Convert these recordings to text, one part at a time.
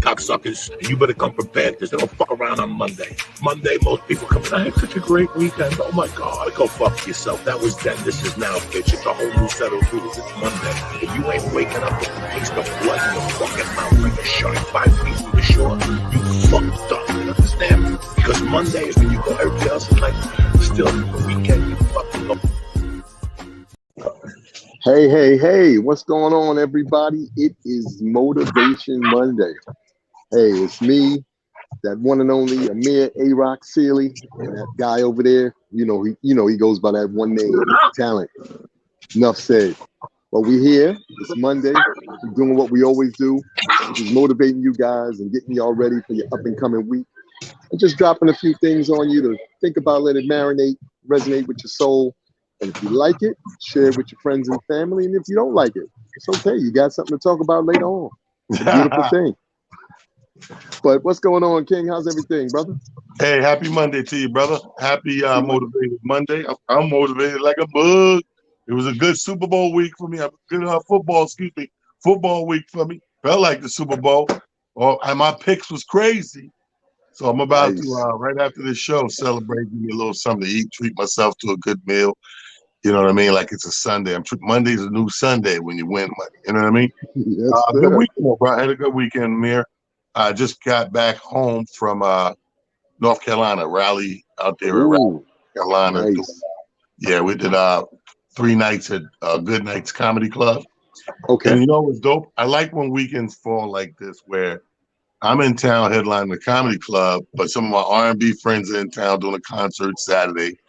cocksuckers, and you better come prepared because they don't fuck around on Monday. Monday, most people come in, I had such a great weekend. Oh my God, go fuck yourself. That was then. This is now, bitch. It's a whole new set of rules. It's Monday. If you ain't waking up with the taste of blood in your fucking mouth like a shark 5 feet from the shore, you fucked up. You understand? Because Monday is when you go, everybody else is like, still the weekend, you fucking up. Hey, what's going on, everybody? It is Motivation Monday. Hey, it's me, that one and only Amir A-Rock Sealy, and that guy over there. He goes by that one name, Talent. Enough said. But we're here. It's Monday. We're doing what we always do, which is motivating you guys and getting y'all ready for your up and coming week. And just dropping a few things on you to think about, let it marinate, resonate with your soul. And if you like it, share it with your friends and family. And if you don't like it, it's okay. You got something to talk about later on. It's a beautiful thing. But what's going on, King? How's everything, brother? Hey, happy Monday to you, brother. Happy motivated Monday. I'm motivated like a bug. It was a good Super Bowl week for me. Good football week for me. Felt like the Super Bowl. And my picks was crazy. So I'm about to, right after this show, celebrate, give me a little something to eat, treat myself to a good meal. You know what I mean? Like it's a Sunday. Monday's a new Sunday when you win money. You know what I mean? Yes, good weekend, bro. I had a good weekend, Amir. I just got back home from North Carolina, rally out there in Raleigh, Carolina. Nice. Yeah, we did 3 nights at Good Nights Comedy Club. Okay. And you know what's dope? I like when weekends fall like this, where I'm in town headlining the comedy club, but some of my R&B friends are in town doing a concert Saturday.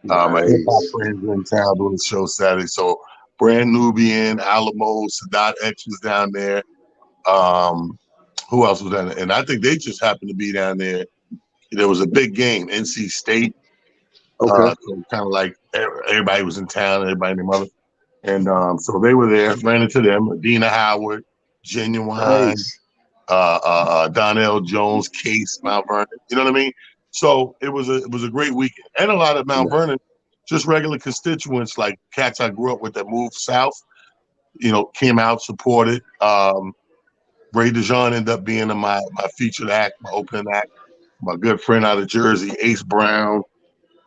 My hip-hop friends are in town doing a show Saturday. So Brand Nubian, Alamo, Sadat X was down there. Who else was down there? And I think they just happened to be down there. There was a big game, NC State. Okay. So kind of like everybody was in town, everybody and their mother. And so they were there, ran into them, Adina Howard, Genuine, Donnell Jones, Case, Mount Vernon. You know what I mean? So it was a great weekend. And a lot of Mount Vernon, just regular constituents, like cats I grew up with that moved south, came out, supported. Ray DeJean ended up being my featured act, my opening act. My good friend out of Jersey, Ace Brown,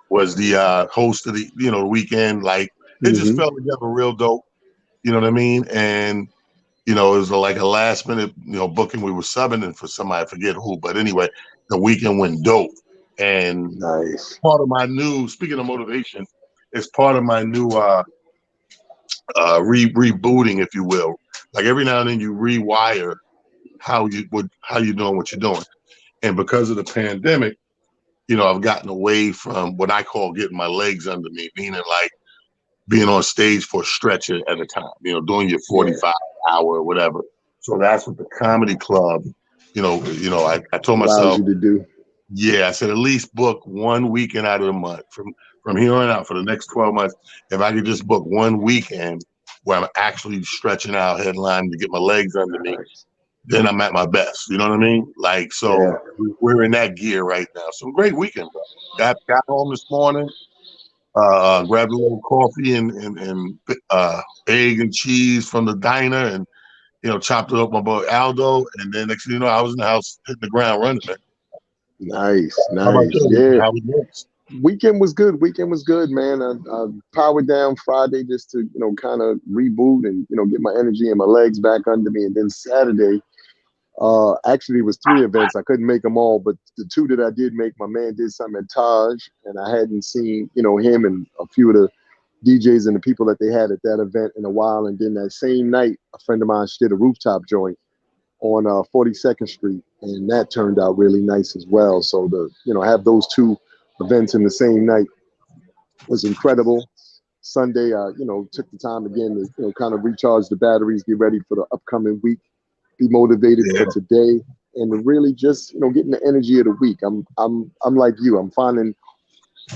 was the host of the weekend. Like it just fell together real dope. You know what I mean? And it was like a last minute booking. We were subbing in for somebody, I forget who, but anyway, the weekend went dope. And part of my new, speaking of motivation, it's part of my new rebooting, if you will. Like every now and then you rewire how you doing what you're doing. And because of the pandemic, I've gotten away from what I call getting my legs under me, meaning like being on stage for a stretch at a time, doing your 45 hour or whatever. So that's what the comedy club, I told myself, allows you to do. Yeah, I said at least book one weekend out of the month from here on out for the next 12 months. If I could just book one weekend where I'm actually stretching out, headlining to get my legs under me, then I'm at my best. You know what I mean? Like, so we're in that gear right now. So great weekend, bro. Got home this morning, grabbed a little coffee and egg and cheese from the diner and, chopped it up with my boy Aldo. And then next thing you know, I was in the house hitting the ground running, man. Nice. Yeah. How it looks? Weekend was good, man. I powered down Friday just to, kind of reboot and, get my energy and my legs back under me. And then Saturday, actually it was 3 events. I couldn't make them all, but the 2 that I did make, my man did something at Taj, and I hadn't seen, him and a few of the DJs and the people that they had at that event in a while. And then that same night, a friend of mine did a rooftop joint on 42nd Street, and that turned out really nice as well. So have those 2 events in the same night was incredible. Sunday, took the time again to kind of recharge the batteries, get ready for the upcoming week, be motivated for today, and to really just getting the energy of the week. I'm like you. I'm finding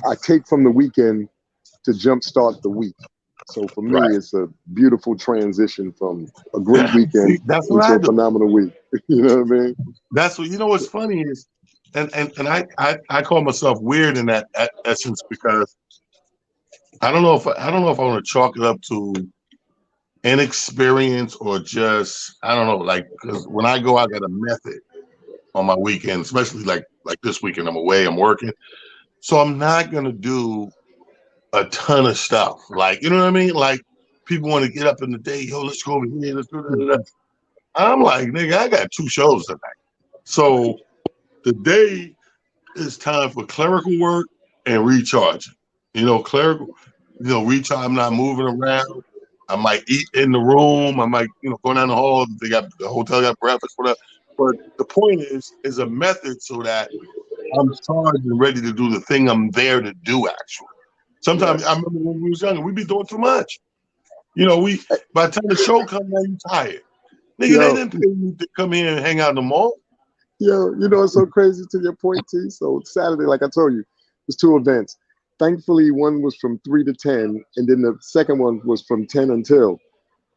I take from the weekend to jumpstart the week. So for me, it's a beautiful transition from a great weekend into a phenomenal week. You know what I mean? That's what what's funny is, and I call myself weird in that essence because I don't know if I want to chalk it up to inexperience or just I don't know, like because when I go, I got a method. on my weekend, especially like this weekend. I'm away, I'm working, so I'm not gonna do a ton of stuff. Like, you know what I mean? Like, people want to get up in the day, yo, let's go over here, let's do that. I'm like, nigga, I got 2 shows tonight. So the day is time for clerical work and recharging. Clerical, recharge. I'm not moving around. I might eat in the room. I might, go down the hall. The hotel got breakfast, whatever. But the point is a method so that I'm charged and ready to do the thing I'm there to do, actually. Sometimes I remember when we was younger, we'd be doing too much. By the time the show comes out, you tired. Nigga, they didn't pay me to come here and hang out in the mall. Yo, it's so crazy to your point, T. So Saturday, like I told you, was 2 events. Thankfully, one was from 3 to 10, and then the second one was from 10 until.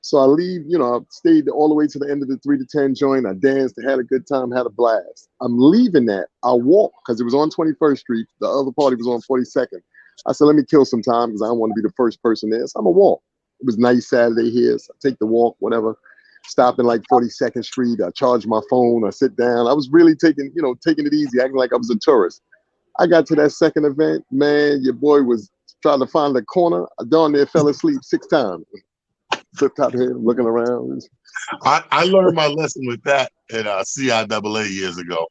So I leave, I stayed all the way to the end of the 3 to 10 joint. I danced, had a good time, had a blast. I'm leaving that. I walk because it was on 21st Street. The other party was on 42nd. I said, let me kill some time because I don't want to be the first person there. So I'm going to walk. It was nice Saturday here. So I take the walk, whatever. Stop in like 42nd Street. I charge my phone. I sit down. I was really taking it easy, acting like I was a tourist. I got to that second event, man, your boy was trying to find the corner. I darn near fell asleep 6 times. Flipped out here, looking around. I learned my lesson with that at CIAA years ago.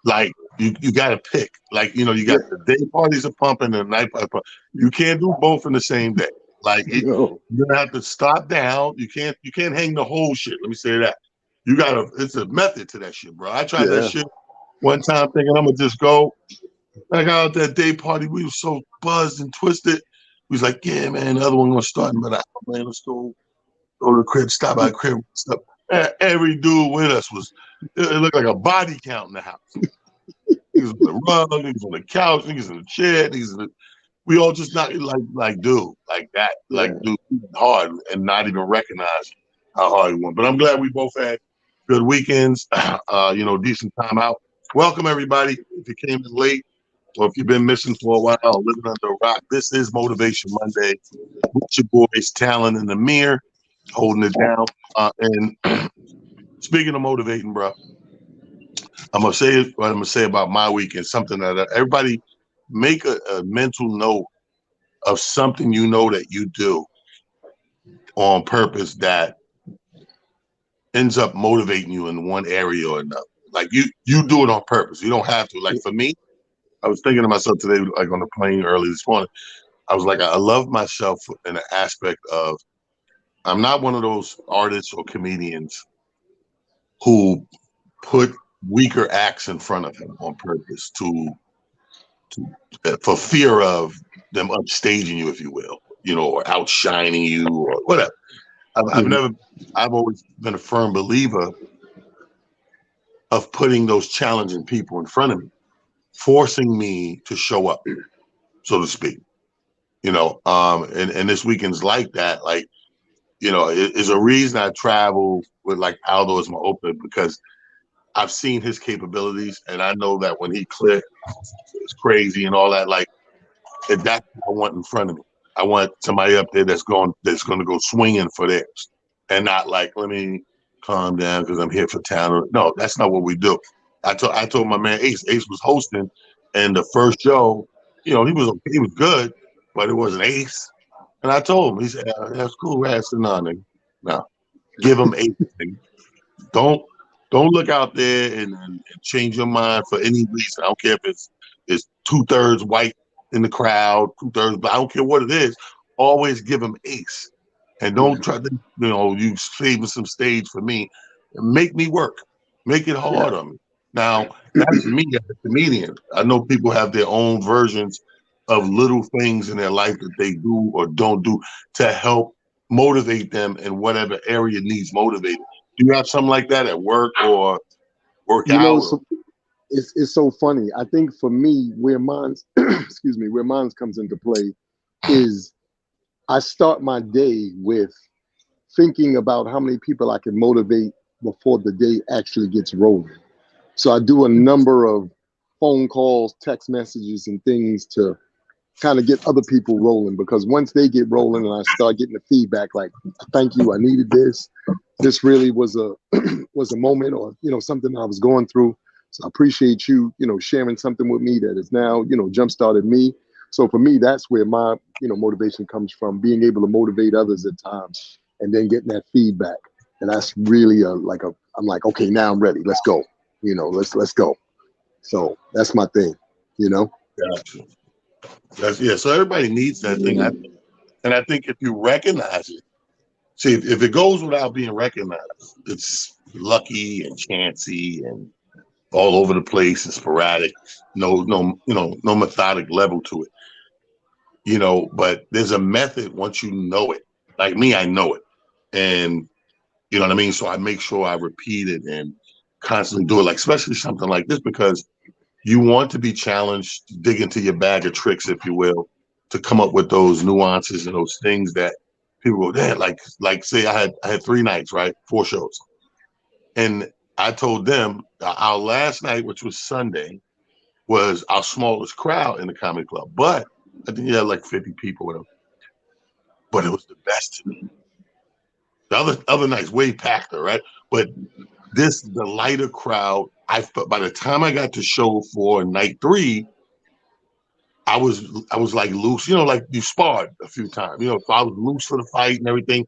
Like, you got to pick. Like, you got the day parties are pumping and the night parties. You can't do both in the same day. Like, you're gonna have to stop down. You can't hang the whole shit. Let me say that. It's a method to that shit, bro. I tried that shit one time thinking I'm gonna just go. I got out that day party. We were so buzzed and twisted. We was like, yeah, man, the other one gonna start, but man, let's go to the crib, stop by the crib, stuff. Every dude with us it looked like a body count in the house. He was on the rug, he was on the couch, he was in the chair, we all just not like dude, like that, dude, hard and not even recognize how hard he went. But I'm glad we both had good weekends, decent time out. Welcome everybody. If you came in late or if you've been missing for a while, living under a rock, this is Motivation Monday. With your boys, Talon and Amir, holding it down. And speaking of motivating, bro, I'm gonna say what I'm gonna say about my weekend. Something that everybody make a mental note of something that you do on purpose that ends up motivating you in one area or another. Like you do it on purpose. You don't have to. Like for me, I was thinking to myself today, like on the plane early this morning, I was like, I love myself in the aspect of I'm not one of those artists or comedians who put weaker acts in front of him on purpose for fear of them upstaging you, if you will, or outshining you or whatever. I've always been a firm believer of putting those challenging people in front of me, forcing me to show up, so to speak. And this weekend's like that. Like, is a reason I travel with like Aldo as my opener because I've seen his capabilities and I know that when he clicks, it's crazy and all that. Like, that's what I want in front of me. I want somebody up there that's going to go swinging for theirs and not like, let me calm down because I'm here for talent. No, that's not what we do. I told my man Ace was hosting, and the first show, he was good, but it wasn't Ace. And I told him, he said, that's cool, Rastin on nigga. No, give him Ace. Don't look out there and change your mind for any reason. I don't care if it's 2/3 white in the crowd, 2/3 black. I don't care what it is. Always give him Ace, and don't try to you saving some stage for me. Make me work. Make it hard on me. Now that's me as a comedian. I know people have their own versions of little things in their life that they do or don't do to help motivate them in whatever area needs motivated. Do you have something like that at work or work out? It's so funny. I think for me, where mine's where mine's comes into play is I start my day with thinking about how many people I can motivate before the day actually gets rolling. So I do a number of phone calls, text messages, and things to kind of get other people rolling, because once they get rolling and I start getting the feedback like, thank you, I needed this. This really was a moment or something I was going through. So I appreciate you, sharing something with me that has now, jump started me. So for me, that's where my, motivation comes from, being able to motivate others at times and then getting that feedback. And that's really I'm like, okay, now I'm ready. Let's go. Let's go. So that's my thing. Gotcha. Yeah. So everybody needs that thing. And I think if you recognize it, see, if it goes without being recognized, it's lucky and chancy and all over the place and sporadic. No methodic level to it. But there's a method once you know it. Like me, I know it. And you know what I mean? So I make sure I repeat it and constantly do it, like especially something like this, because you want to be challenged, dig into your bag of tricks, if you will, to come up with those nuances and those things that people go, damn, like say I had 3 nights, right? 4 shows. And I told them our last night, which was Sunday, was our smallest crowd in the comedy club. But I think you had like 50 people with them. But it was the best to me. The other nights way packed, right? But the lighter crowd, by the time I got to show for night 3, I was like loose, like you sparred a few times, so I was loose for the fight and everything.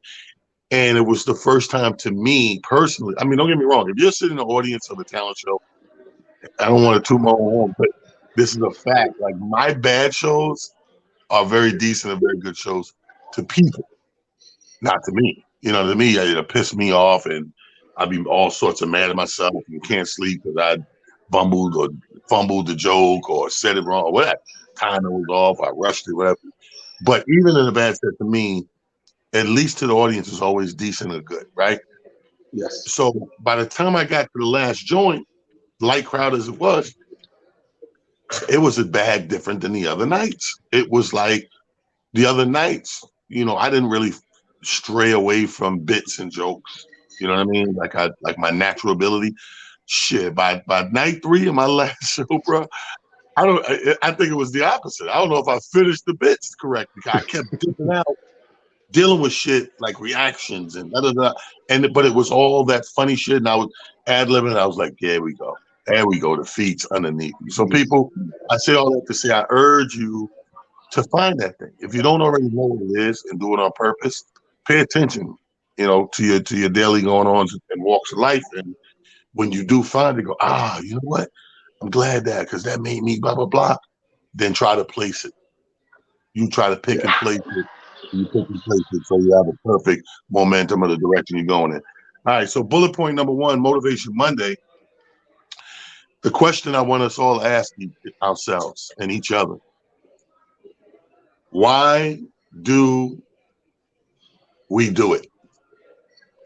And it was the first time to me personally. I mean, don't get me wrong. If you're sitting in the audience of a talent show, I don't want to toot my own horn, but this is a fact. Like my bad shows are very decent and very good shows to people, not to me. To me, it'll piss me off and I'd be all sorts of mad at myself and can't sleep because I bumbled or fumbled the joke or said it wrong or whatever. Timer was off, I rushed it, whatever. But even in a bad set, to me, at least to the audience, is always decent and good, right? Yes. So by the time I got to the last joint, light crowd as it was a bag different than the other nights. It was like the other nights, I didn't really stray away from bits and jokes. You know what I mean? Like my natural ability. Shit, by night 3 of my last show, bro, I think it was the opposite. I don't know if I finished the bits correctly. I kept dipping out, dealing with shit like reactions and da da da. But it was all that funny shit, and I was ad-libbing. I was like, there we go. The feet's underneath me. So people, I say all that to say I urge you to find that thing. If you don't already know what it is and do it on purpose, pay attention, to your daily going-ons and walks of life. And when you do find it, go, you know what? I'm glad because that made me blah, blah, blah. Then try to place it. You try to pick and place it. You pick and place it so you have a perfect momentum of the direction you're going in. All right, so bullet point number 1, Motivation Monday. The question I want us all to ask ourselves and each other. Why do we do it?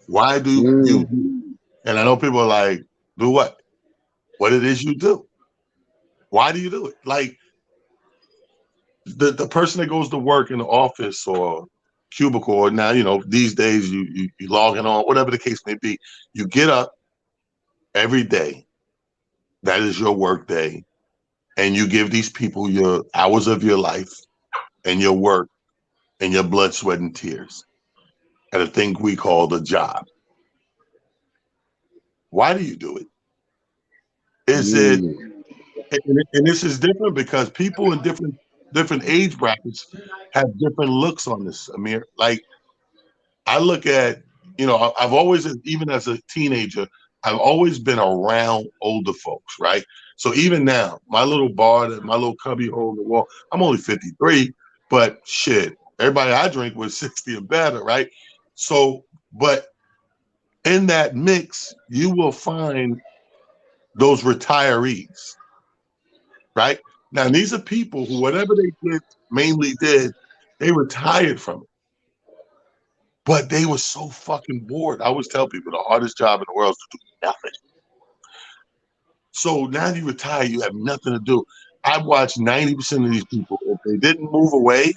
Why do you do it? And I know people are like, do what? What it is you do. Why do you do it? Like the person that goes to work in the office or cubicle, or now, these days you logging on, whatever the case may be, you get up every day. That is your work day. And you give these people your hours of your life and your work and your blood, sweat, and tears at a thing we call the job. Why do you do it? Is it, and this is different because people in different age brackets have different looks on this, Amir. Like I look at, I've always, even as a teenager, I've always been around older folks, right? So even now, my little bar, my little cubby hole in the wall, I'm only 53, but shit, everybody I drink was 60 and better, right? So, but in that mix, you will find those retirees, right? Now, these are people who, whatever they mainly did, they retired from it. But they were so fucking bored. I always tell people the hardest job in the world is to do nothing. So now you retire, you have nothing to do. I've watched 90% of these people, if they didn't move away,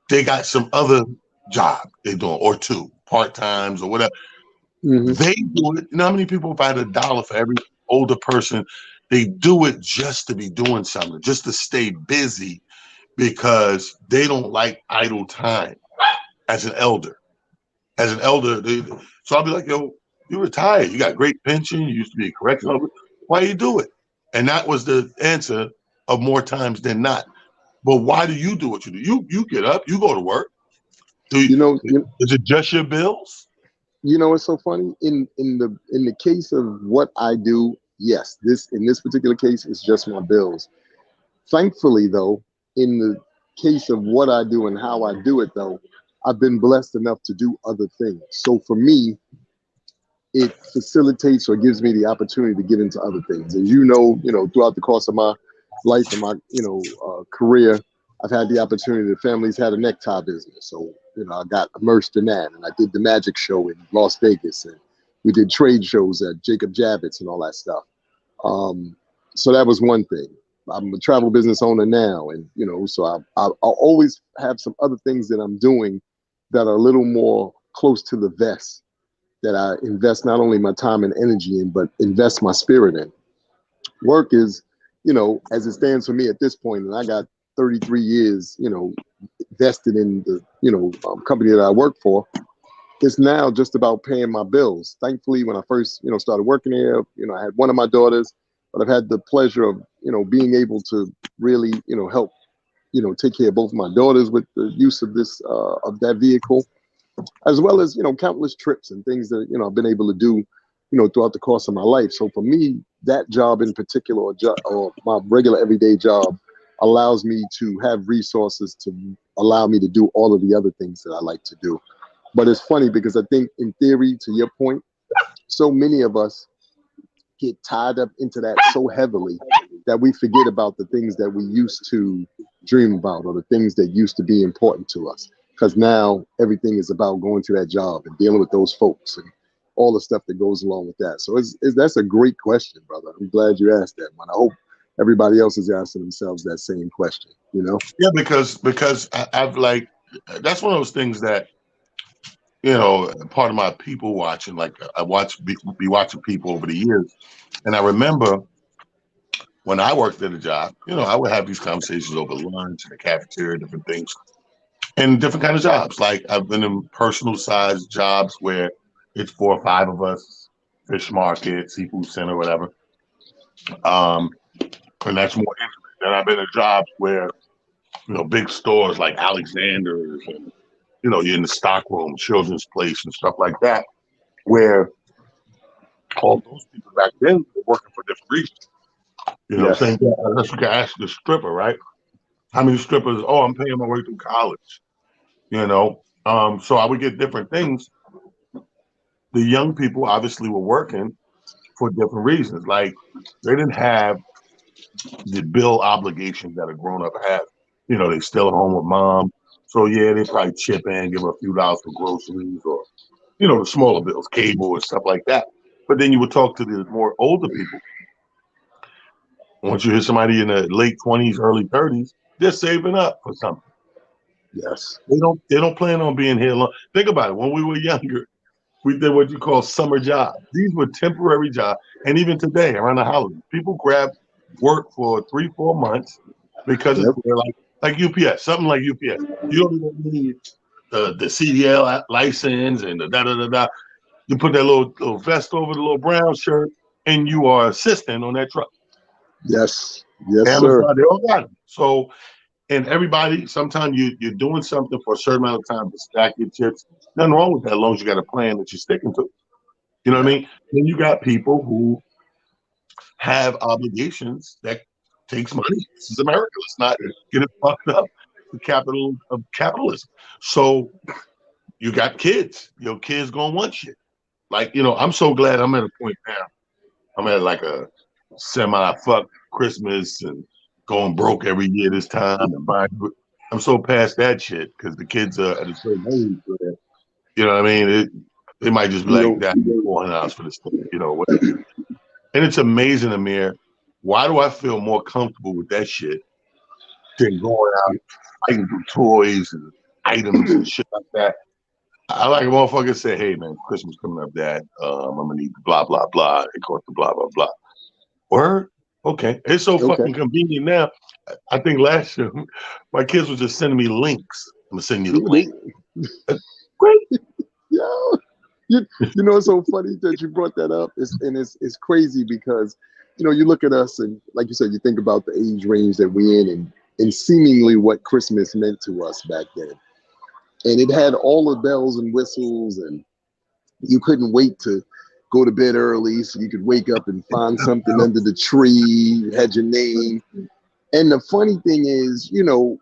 they got some other job they're doing, or 2, part-times or whatever. They do it. You know how many people, if I had $1 for every older person, they do it just to be doing something, just to stay busy because they don't like idle time as an elder. So I'll be like, yo, You retired. You got great pension. You used to be a correctional. Why you do it? And that was the answer of more times than not. But why do you do what you do? You get up, you go to work. You know, you, Is it just your bills? you know, it's so funny in the case of what I do. Yes, this in this particular case, it's just my bills. Thankfully, though, in the case of what I do and how I do it, though, I've been blessed enough to do other things. So for me, it facilitates or gives me the opportunity to get into other things. As you know, throughout the course of my life and my, career, I've had the opportunity. The family's had a necktie business, so I got immersed in that, and I did the magic show in Las Vegas, and we did trade shows at Jacob Javits and all that stuff. Um, so that was one thing. I'm a travel business owner now, and so I'll always have some other things that I'm doing that are a little more close to the vest that I invest not only my time and energy in, but invest my spirit in. Work is, as it stands for me at this point, and I got 33 years, vested in the, company that I work for. It's now just about paying my bills. Thankfully, when I first, started working here, I had one of my daughters, but I've had the pleasure of, being able to really, help, take care of both of my daughters with the use of of that vehicle, as well as countless trips and things that I've been able to do throughout the course of my life. So for me, that job in particular, or my regular everyday job, allows me to have resources to allow me to do all of the other things that I like to do. But it's funny because I think, in theory, to your point, so many of us get tied up into that so heavily that we forget about the things that we used to dream about, or the things that used to be important to us. Because now everything is about going to that job and dealing with those folks and all the stuff that goes along with that. So that's a great question, brother. I'm glad you asked that, man. I hope everybody else is asking themselves that same question. Yeah, because I've like, that's one of those things that, part of my people watching, like I be watching people over the years. And I remember when I worked at a job, I would have these conversations over lunch in the cafeteria, different things, and different kind of jobs. Like I've been in personal size jobs where it's 4 or 5 of us, fish market, seafood center, whatever. Um, and that's more intimate. Then I've been in jobs where, big stores like Alexander's, and you're in the stock room, Children's Place, and stuff like that, where all those people back then were working for different reasons. Same Yes. thing. Unless you can ask the stripper, right? How many strippers? Oh, I'm paying my way through college. So I would get different things. The young people obviously were working for different reasons. Like they didn't have the bill obligations that a grown up has. They still at home with mom. So yeah, they probably chip in, give her a few dollars for groceries, or the smaller bills, cable and stuff like that. But then you would talk to the more older people. Once you hear somebody in the late 20s, early 30s, they're saving up for something. Yes. They don't plan on being here long. Think about it. When we were younger, we did what you call summer jobs. These were temporary jobs. And even today, around the holidays, people grab work for 3, 4 months because it's Yep. there, like UPS, something like UPS. You don't even need the CDL license and the da da da da. You put that little vest over the little brown shirt, and you are assistant on that truck. Yes. Yes, sir. Amazon, they all got them. So, and everybody, sometimes you're doing something for a certain amount of time to stack your chips. Nothing wrong with that, as long as you got a plan that you're sticking to. You know what I mean? Then you got people who have obligations that takes money. This is America. Let's not get it fucked up. The capital of capitalism. So you got kids. Your kids gonna want shit. Like, I'm so glad I'm at a point now. I'm at like a semi-fuck Christmas and going broke every year this time and buying. I'm so past that shit because the kids are at a certain age where, you know what I mean? They might just be You like, know, that $400 for this thing, whatever. And it's amazing, Amir. Why do I feel more comfortable with that shit than going out fighting through toys and items and shit like that? I like a motherfucker say, hey man, Christmas coming up, Dad. I'm gonna need blah blah blah. It costs blah blah blah. Word? Okay. It's so okay. fucking convenient now. I think last year my kids were just sending me links. I'm gonna send you the link. Great. Yeah. you know, it's so funny that you brought that up. It's crazy because, you know, you look at us and like you said, you think about the age range that we're in and seemingly what Christmas meant to us back then. And it had all the bells and whistles, and you couldn't wait to go to bed early so you could wake up and find something under the tree, had your name. And the funny thing is, you know,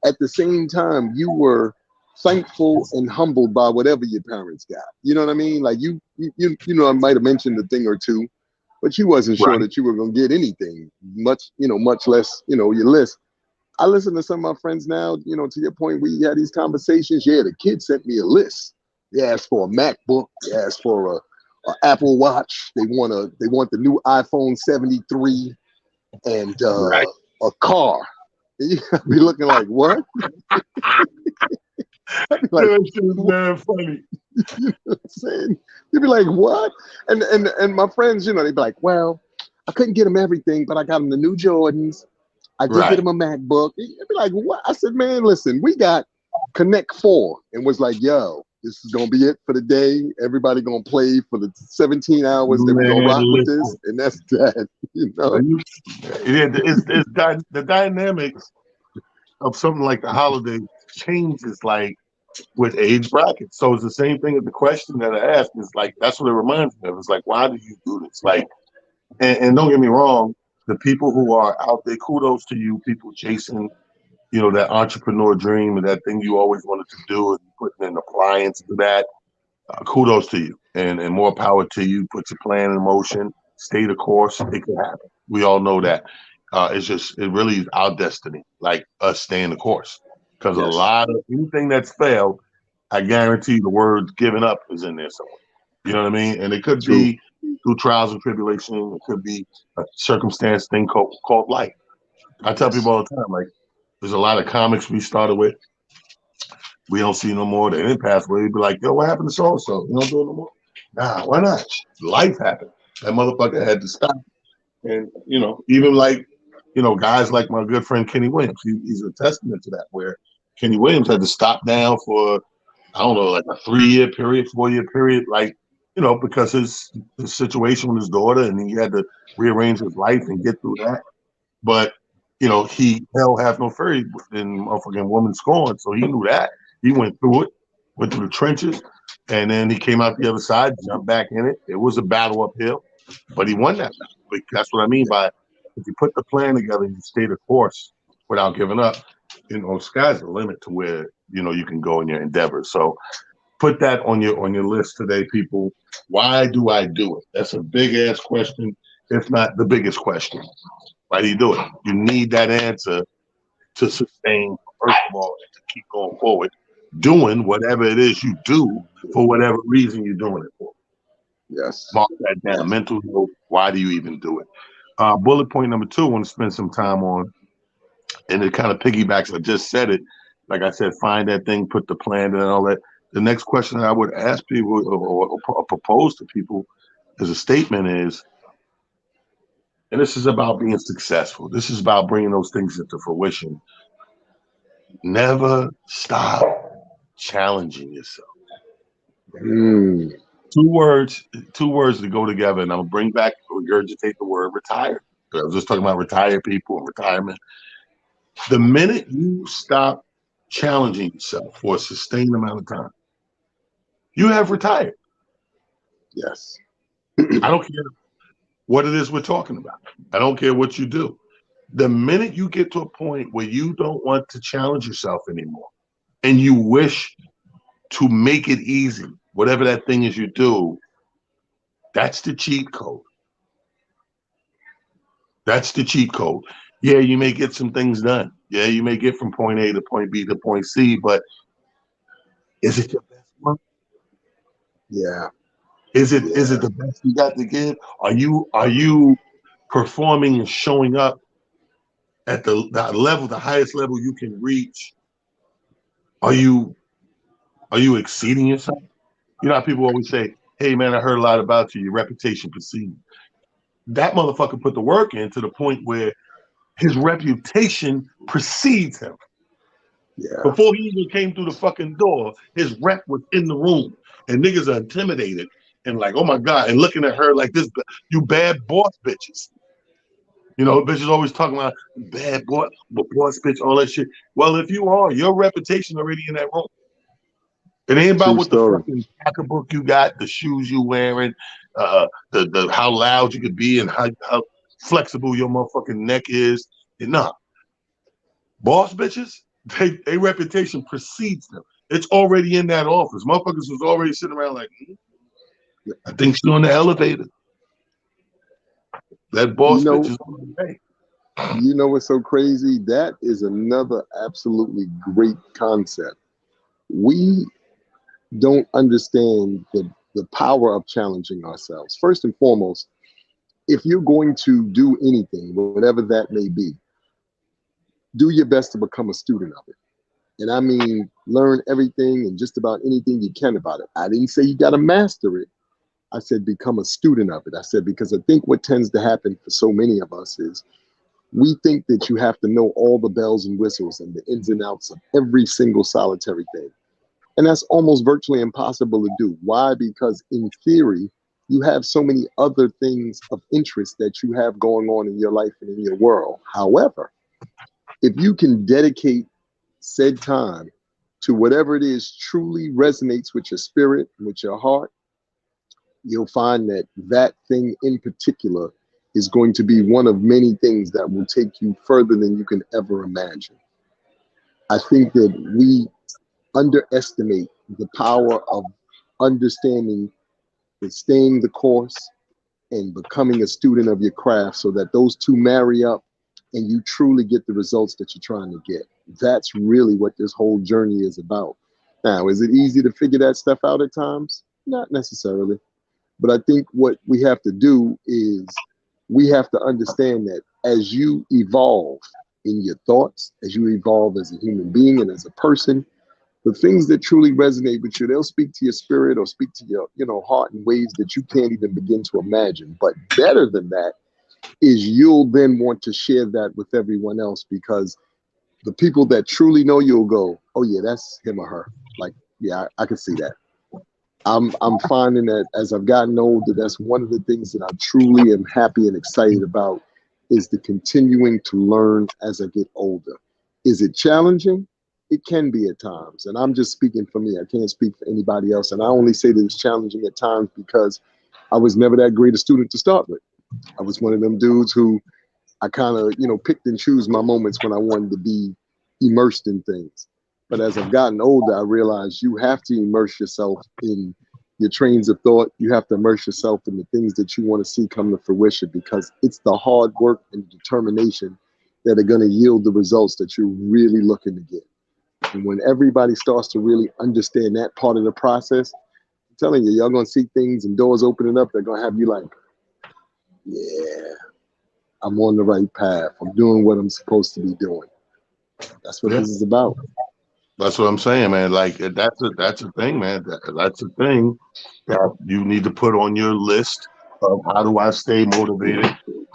at the same time, you were thankful and humbled by whatever your parents got. You know what I mean? Like you know, I might have mentioned a thing or two, but you wasn't sure Right. that you were gonna get anything, much, you know, much less, you know, your list. I listen to some of my friends now, you know, to your point, we had these conversations. Yeah, the kid sent me a list. They asked for a MacBook, they asked for a Apple Watch, they want the new iPhone 73 and Right. a car. And you gotta be looking like, what? I'd be like, That shit is very funny. you know what I'm saying? You'd be like, what? And my friends, you know, they'd be like, well, I couldn't get them everything, but I got them the new Jordans. I did get Right. him a MacBook. I'd be like, what? I said, man, listen, we got Connect 4 and was like, yo, this is gonna be it for the day. Everybody gonna play for the 17 hours that we gonna Man, rock with listen. this, and that's that. You know? The dynamics of something like the holiday changes like with age brackets. So it's the same thing as the question that I asked. Is like that's what it reminds me of. It's like, why do you do this? Like, and don't get me wrong, the people who are out there, kudos to you, people chasing, you know, that entrepreneur dream and that thing you always wanted to do, and putting an appliance to that. Kudos to you, and more power to you. Put your plan in motion, stay the course. It can happen. We all know that. It really is our destiny, like us staying the course. Because a Yes. lot of anything that's failed, I guarantee the word giving up is in there somewhere. You know what I mean? And it could True. be through trials and tribulation. It could be a circumstance thing called life. I tell Yes. people all the time, like, there's a lot of comics we started with. We don't see no more. They didn't pass away. We'd be like, yo, what happened to so and so? You don't do it no more? Nah, why not? Life happened. That motherfucker had to stop. And, you know, even like, you know, guys like my good friend Kenny Williams, he's a testament to that, where Kenny Williams had to stop down for, I don't know, like a 3-year period, 4-year period, like, you know, because his situation with his daughter, and he had to rearrange his life and get through that. But, you know, he held half no fury in motherfucking Woman Scorn, so he knew that. He went through it, went through the trenches, and then he came out the other side, jumped back in it. It was a battle uphill, but he won that battle. But that's what I mean by if you put the plan together and you stay the course without giving up, you know, sky's the limit to where, you know, you can go in your endeavors. So put that on your list today, people. Why do I do it? That's a big ass question, if not the biggest question. Why do you do it? You need that answer to sustain, first of all, and to keep going forward, doing whatever it is you do for whatever reason you're doing it for. Yes. Mark that down. Yes. Mental health. Why do you even do it? Bullet point number 2, I want to spend some time on, and it kind of piggybacks. I just said it. Like I said, find that thing, put the plan in and all that. The next question that I would ask people or propose to people as a statement is, and this is about being successful. This is about bringing those things into fruition. Never stop challenging yourself. Mm. Two words to go together, and I'm gonna bring back, regurgitate the word retire. I was just talking about retired people and retirement. The minute you stop challenging yourself for a sustained amount of time, you have retired. Yes. I don't care what it is we're talking about. I don't care what you do. The minute you get to a point where you don't want to challenge yourself anymore, and you wish to make it easy, whatever that thing is you do, that's the cheat code. That's the cheat code. Yeah, you may get some things done. Yeah, you may get from point A to point B to point C, but is it your best one? Yeah. Is it Yeah. the best you got to give? Are you performing and showing up at the level, the highest level you can reach? Are you exceeding yourself? You know how people always say, "Hey man, I heard a lot about you. Your reputation precedes." That motherfucker put the work in to the point where his reputation precedes him. Yeah. Before he even came through the fucking door, his rep was in the room. and niggas are intimidated and like, oh my God, and looking at her like this, you bad boss bitches. You know, bitches always talking about bad boy, boss bitch, all that shit. Well, if you are, your reputation already in that room. It ain't about True what the story. fucking pocketbook you got, the shoes you wearing, the how loud you could be, and how flexible your motherfucking neck is. And nah, boss bitches, they reputation precedes them. It's already in that office. Motherfuckers was already sitting around like, I think she's on the elevator. That You boss bitch know, is on the way. you know what's so crazy? That is another absolutely great concept. We don't understand the power of challenging ourselves. First and foremost, if you're going to do anything, whatever that may be, do your best to become a student of it. And I mean, learn everything and just about anything you can about it. I didn't say you got to master it. I said become a student of it. I said, because I think what tends to happen for so many of us is we think that you have to know all the bells and whistles and the ins and outs of every single solitary thing. And that's almost virtually impossible to do. Why? Because in theory, you have so many other things of interest that you have going on in your life and in your world. However, if you can dedicate said time to whatever it is truly resonates with your spirit, with your heart, you'll find that that thing in particular is going to be one of many things that will take you further than you can ever imagine. I think that we underestimate the power of understanding that staying the course and becoming a student of your craft so that those two marry up and you truly get the results that you're trying to get. That's really what this whole journey is about. Now, is it easy to figure that stuff out at times? Not necessarily. But I think what we have to do is we have to understand that as you evolve in your thoughts, as you evolve as a human being and as a person, the things that truly resonate with you, they'll speak to your spirit or speak to your, heart in ways that you can't even begin to imagine. But better than that is you'll then want to share that with everyone else, because the people that truly know you'll go, oh yeah, that's him or her. Like, yeah, I can see that. I'm finding that as I've gotten older, that's one of the things that I truly am happy and excited about, is the continuing to learn as I get older. Is it challenging? It can be at times. And I'm just speaking for me. I can't speak for anybody else. And I only say that it's challenging at times because I was never that great a student to start with. I was one of them dudes who I kind of, picked and choose my moments when I wanted to be immersed in things. But as I've gotten older, I realized you have to immerse yourself in your trains of thought. You have to immerse yourself in the things that you want to see come to fruition, because it's the hard work and determination that are going to yield the results that you're really looking to get. And when everybody starts to really understand that part of the process, I'm telling you, y'all going to see things and doors opening up. They're going to have you like, yeah, I'm on the right path. I'm doing what I'm supposed to be doing. That's what Yeah. this is about. That's what I'm saying, man. Like that's a thing, man. That's a thing that you need to put on your list of how do I stay motivated?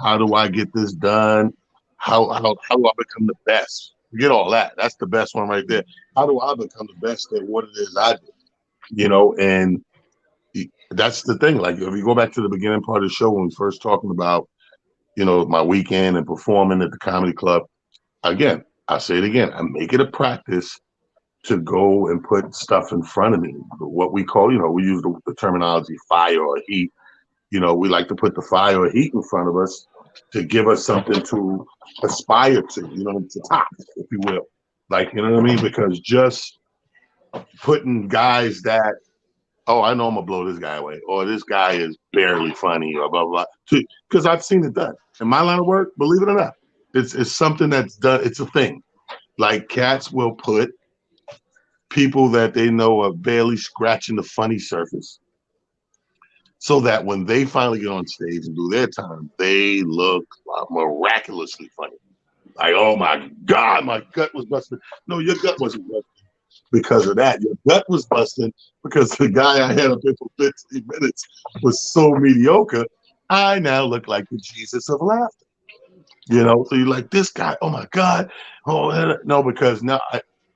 How do I get this done? How do I become the best? Forget all that. That's the best one right there. How do I become the best at what it is I do? And that's the thing. Like if you go back to the beginning part of the show when we first talking about, my weekend and performing at the comedy club, again, I say it again, I make it a practice to go and put stuff in front of me. What we call, we use the terminology fire or heat. We like to put the fire or heat in front of us to give us something to aspire to, to top, if you will. Like, you know what I mean? Because just putting guys that, oh, I know I'm gonna blow this guy away, or this guy is barely funny, or blah blah. Because I've seen it done in my line of work. Believe it or not, it's something that's done. It's a thing. Like cats will put people that they know are barely scratching the funny surface, so that when they finally get on stage and do their time, they look miraculously funny. Like, oh my God, my gut was busted. No, your gut wasn't busted because of that. Your gut was busting because the guy I had up there for 15 minutes was so mediocre. I now look like the Jesus of laughter. So you're like, this guy, oh my God. Oh, no, because now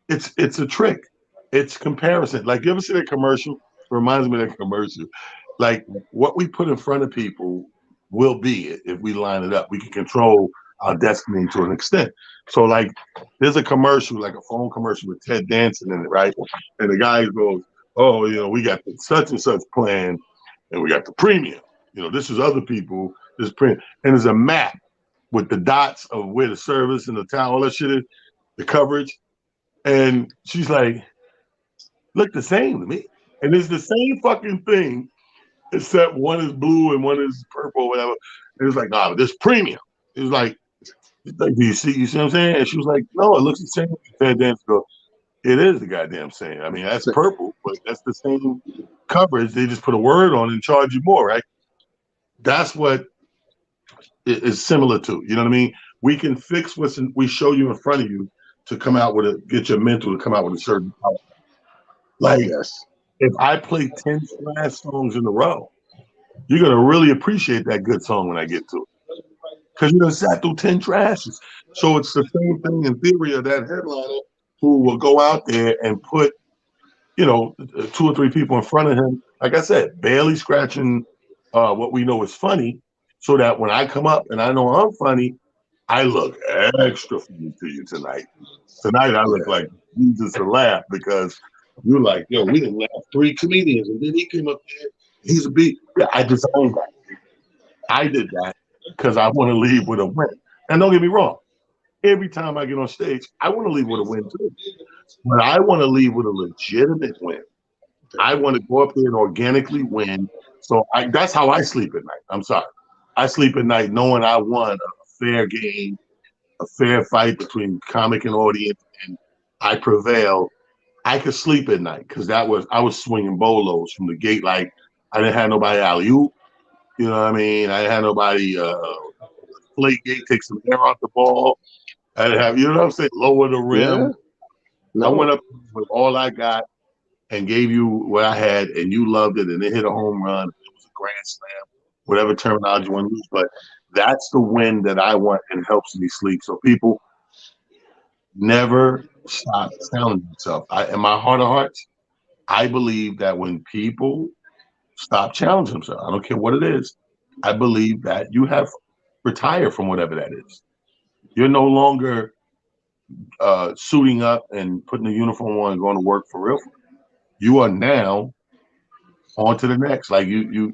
it's a trick. It's comparison. Like, you ever see that commercial reminds me of that commercial. Like what we put in front of people will be it if we line it up. We can control our destiny to an extent. So like there's a commercial, like a phone commercial with Ted Danson in it, right? And the guy goes, "Oh, we got the such and such plan, and we got the premium. This is other people, this premium." And there's a map with the dots of where the service and the town, all that shit is, the coverage. And she's like, "Look the same to me." And it's the same fucking thing, except one is blue and one is purple or whatever. And it was like, "Nah, but this premium." It was like, "Do you see what I'm saying?" And she was like, "No, it looks the same." Ted Danson goes, "It is the goddamn same. I mean, that's purple, but that's the same coverage. They just put a word on it and charge you more, right?" That's what it is similar to. You know what I mean? We can fix we show you in front of you to come out get your mental to come out with a certain power. Like, Yes. if I play 10 trash songs in a row, you're going to really appreciate that good song when I get to it. Because you done sat through 10 trashes. So it's the same thing in theory of that headliner who will go out there and put, 2 or 3 people in front of him, like I said, barely scratching what we know is funny, so that when I come up and I know I'm funny, I look extra funny to you tonight. Tonight I look like Jesus to laugh because you're like, "Yo, we didn't laugh 3 comedians, and then he came up there. He's a beat." Yeah, I designed that. I did that because I want to leave with a win. And don't get me wrong, every time I get on stage, I want to leave with a win too. But I want to leave with a legitimate win. I want to go up there and organically win. So that's how I sleep at night. I'm sorry. I sleep at night knowing I won a fair game, a fair fight between comic and audience, and I prevailed. I could sleep at night because I was swinging bolos from the gate. Like I didn't have nobody alley-oop. You know what I mean? I didn't have nobody play gate, take some air off the ball. I didn't have, you know what I'm saying, lower the rim. Yeah. I No. went up with all I got and gave you what I had, and you loved it, and it hit a home run. It was a grand slam, whatever terminology you want to use. But that's the win that I want and helps me sleep. So people never stop challenging themselves. In my heart of hearts, I believe that when people stop challenging themselves, I don't care what it is, I believe that you have retired from whatever that is. You're no longer suiting up and putting the uniform on and going to work for real. You are now on to the next. Like you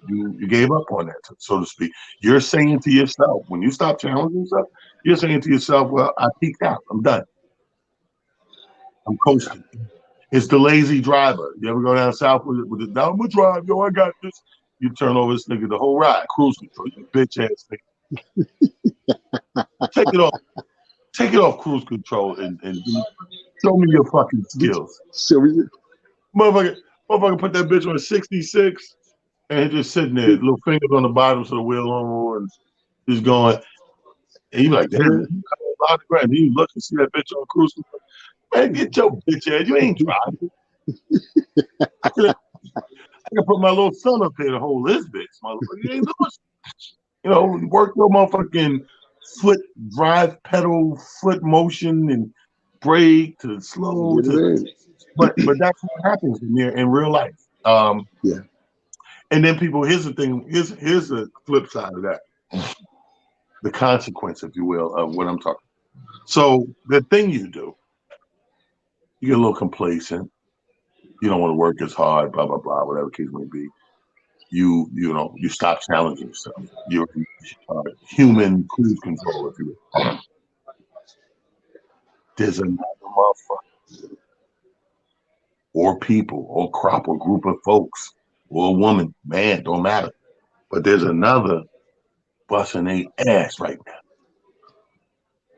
gave up on that, so to speak. You're saying to yourself, when you stop challenging yourself, you're saying to yourself, "Well, I peaked out. I'm done. I'm coasting." It's the lazy driver. You ever go down south with the down the drive? Yo, I got this. You turn over this nigga the whole ride, cruise control. You bitch ass nigga. Take it off. Take it off cruise control and show me your fucking skills. So Motherfucker put that bitch on a 66 and just sitting there, little fingers on the bottom so the wheel on and just going. And you like, "Damn, you coming about the ground." And you look and see that bitch on cruise control. Man, get your bitch ass. You ain't driving. I could put my little son up there to hold this bitch. Motherfucker, you ain't doing shit. Work your motherfucking foot drive pedal, foot motion, and brake to slow to. But that's what happens in real life. Yeah. And then people, here's the thing. Here's the flip side of that. The consequence, if you will, of what I'm talking about. So the thing you do, you get a little complacent. You don't want to work as hard, blah, blah, blah, whatever the case may be. You stop challenging yourself. You're human cruise control, if you will. There's another motherfucker, or people, or crop, or group of folks, or a woman, man, don't matter. But there's another busting their ass right now.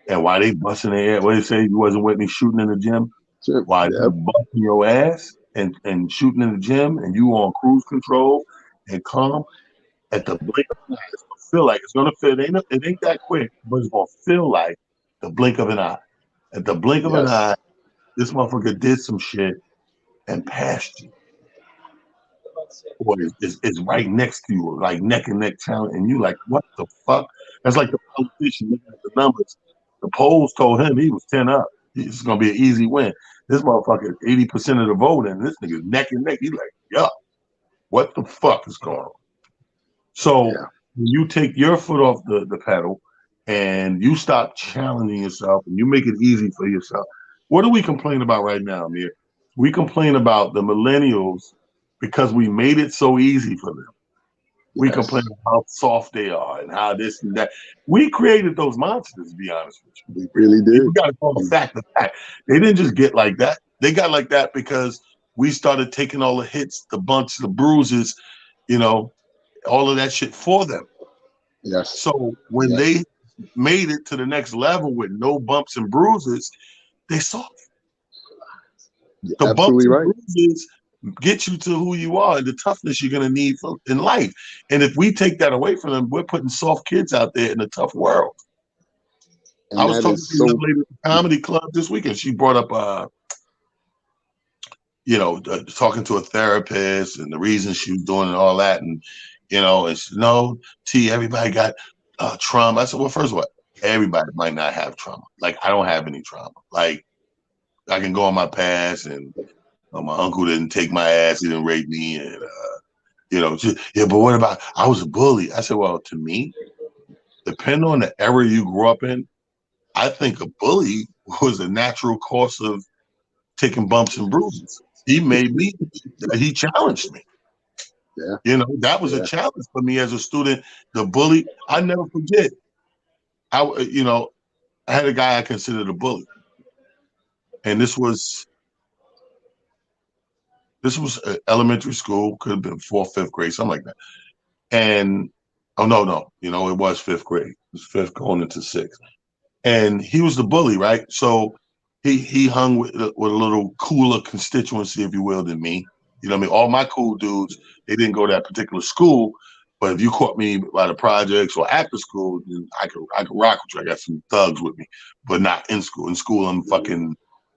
And why they busting their ass? What they say, you wasn't with me shooting in the gym? Why they busting your ass and shooting in the gym, and you on cruise control and calm? At the blink of an eye, it's gonna feel like it's gonna feel. It ain't that quick, but it's gonna feel like the blink of an eye. At the blink of an eye, this motherfucker did some shit and passed you, or is right next to you, like neck and neck challenge, and you like, what the fuck? That's like the politician looking at the numbers. The polls told him he was 10 up. It's gonna be an easy win. This motherfucker, 80% of the vote, and this nigga's neck and neck. He's like, yup. What the fuck is going on? So Yeah. when you take your foot off the pedal and you stop challenging yourself and you make it easy for yourself, what do we complain about right now, Amir? We complain about the millennials because we made it so easy for them. We complain Yes. about how soft they are and how this and that. We created those monsters, to be honest with you. We really You did. got to call the fact the fact. They didn't just get like that. They got like that because we started taking all the hits, the bumps, the bruises, you know, all of that shit for them. Yes. So when Yes. they made it to the next level with no bumps and bruises, they saw You're the bumps absolutely and right. bruises get you to who you are and the toughness you're gonna need in life. And if we take that away from them, we're putting soft kids out there in a tough world. I And was that talking is to a young so lady at the comedy club this weekend. She brought up, talking to a therapist and the reasons she was doing and all that, and and she, no, T, everybody got trauma. I said, well, first of all, everybody might not have trauma. Like, I don't have any trauma. Like, I can go on my past and my uncle didn't take my ass, he didn't rape me, and yeah. But what about I was a bully? I said, well, to me, depending on the era you grew up in, I think a bully was a natural course of taking bumps and bruises. He made me. He challenged me. yeah, That was a yeah. challenge for me as a student. The bully, I never forget. I had a guy I considered a bully, and this was elementary school, could have been fourth, fifth grade, something like that. And oh no, it was fifth grade. It was fifth going into sixth, and he was the bully, right? So he hung with a little cooler constituency, if you will, than me. You know what I mean? All my cool dudes, they didn't go to that particular school. But if you caught me by the projects or after school, then I could rock with you. I got some thugs with me, but not in school. In school, I'm fucking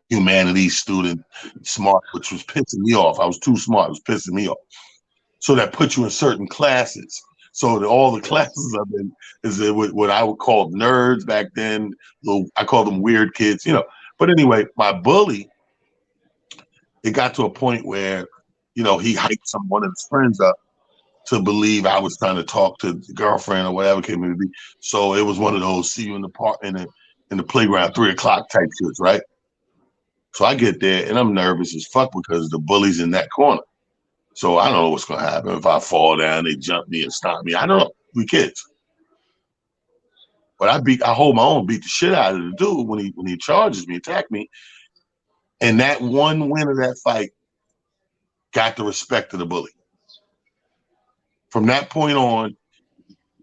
humanities student, smart, which was pissing me off. I was too smart. It was pissing me off. So that put you in certain classes. So all the classes I've been is what I would call nerds back then. I called them weird kids. But anyway, my bully, it got to a point where, he hyped one of his friends up to believe I was trying to talk to the girlfriend or whatever came to be. So it was one of those see you in the park in the playground 3 o'clock type shits, right? So I get there and I'm nervous as fuck because the bully's in that corner. So I don't know what's gonna happen. If I fall down, they jump me and stop me. I don't know. We kids. But I hold my own, beat the shit out of the dude when he charges me, attack me. And that one win of that fight got the respect of the bully. From that point on,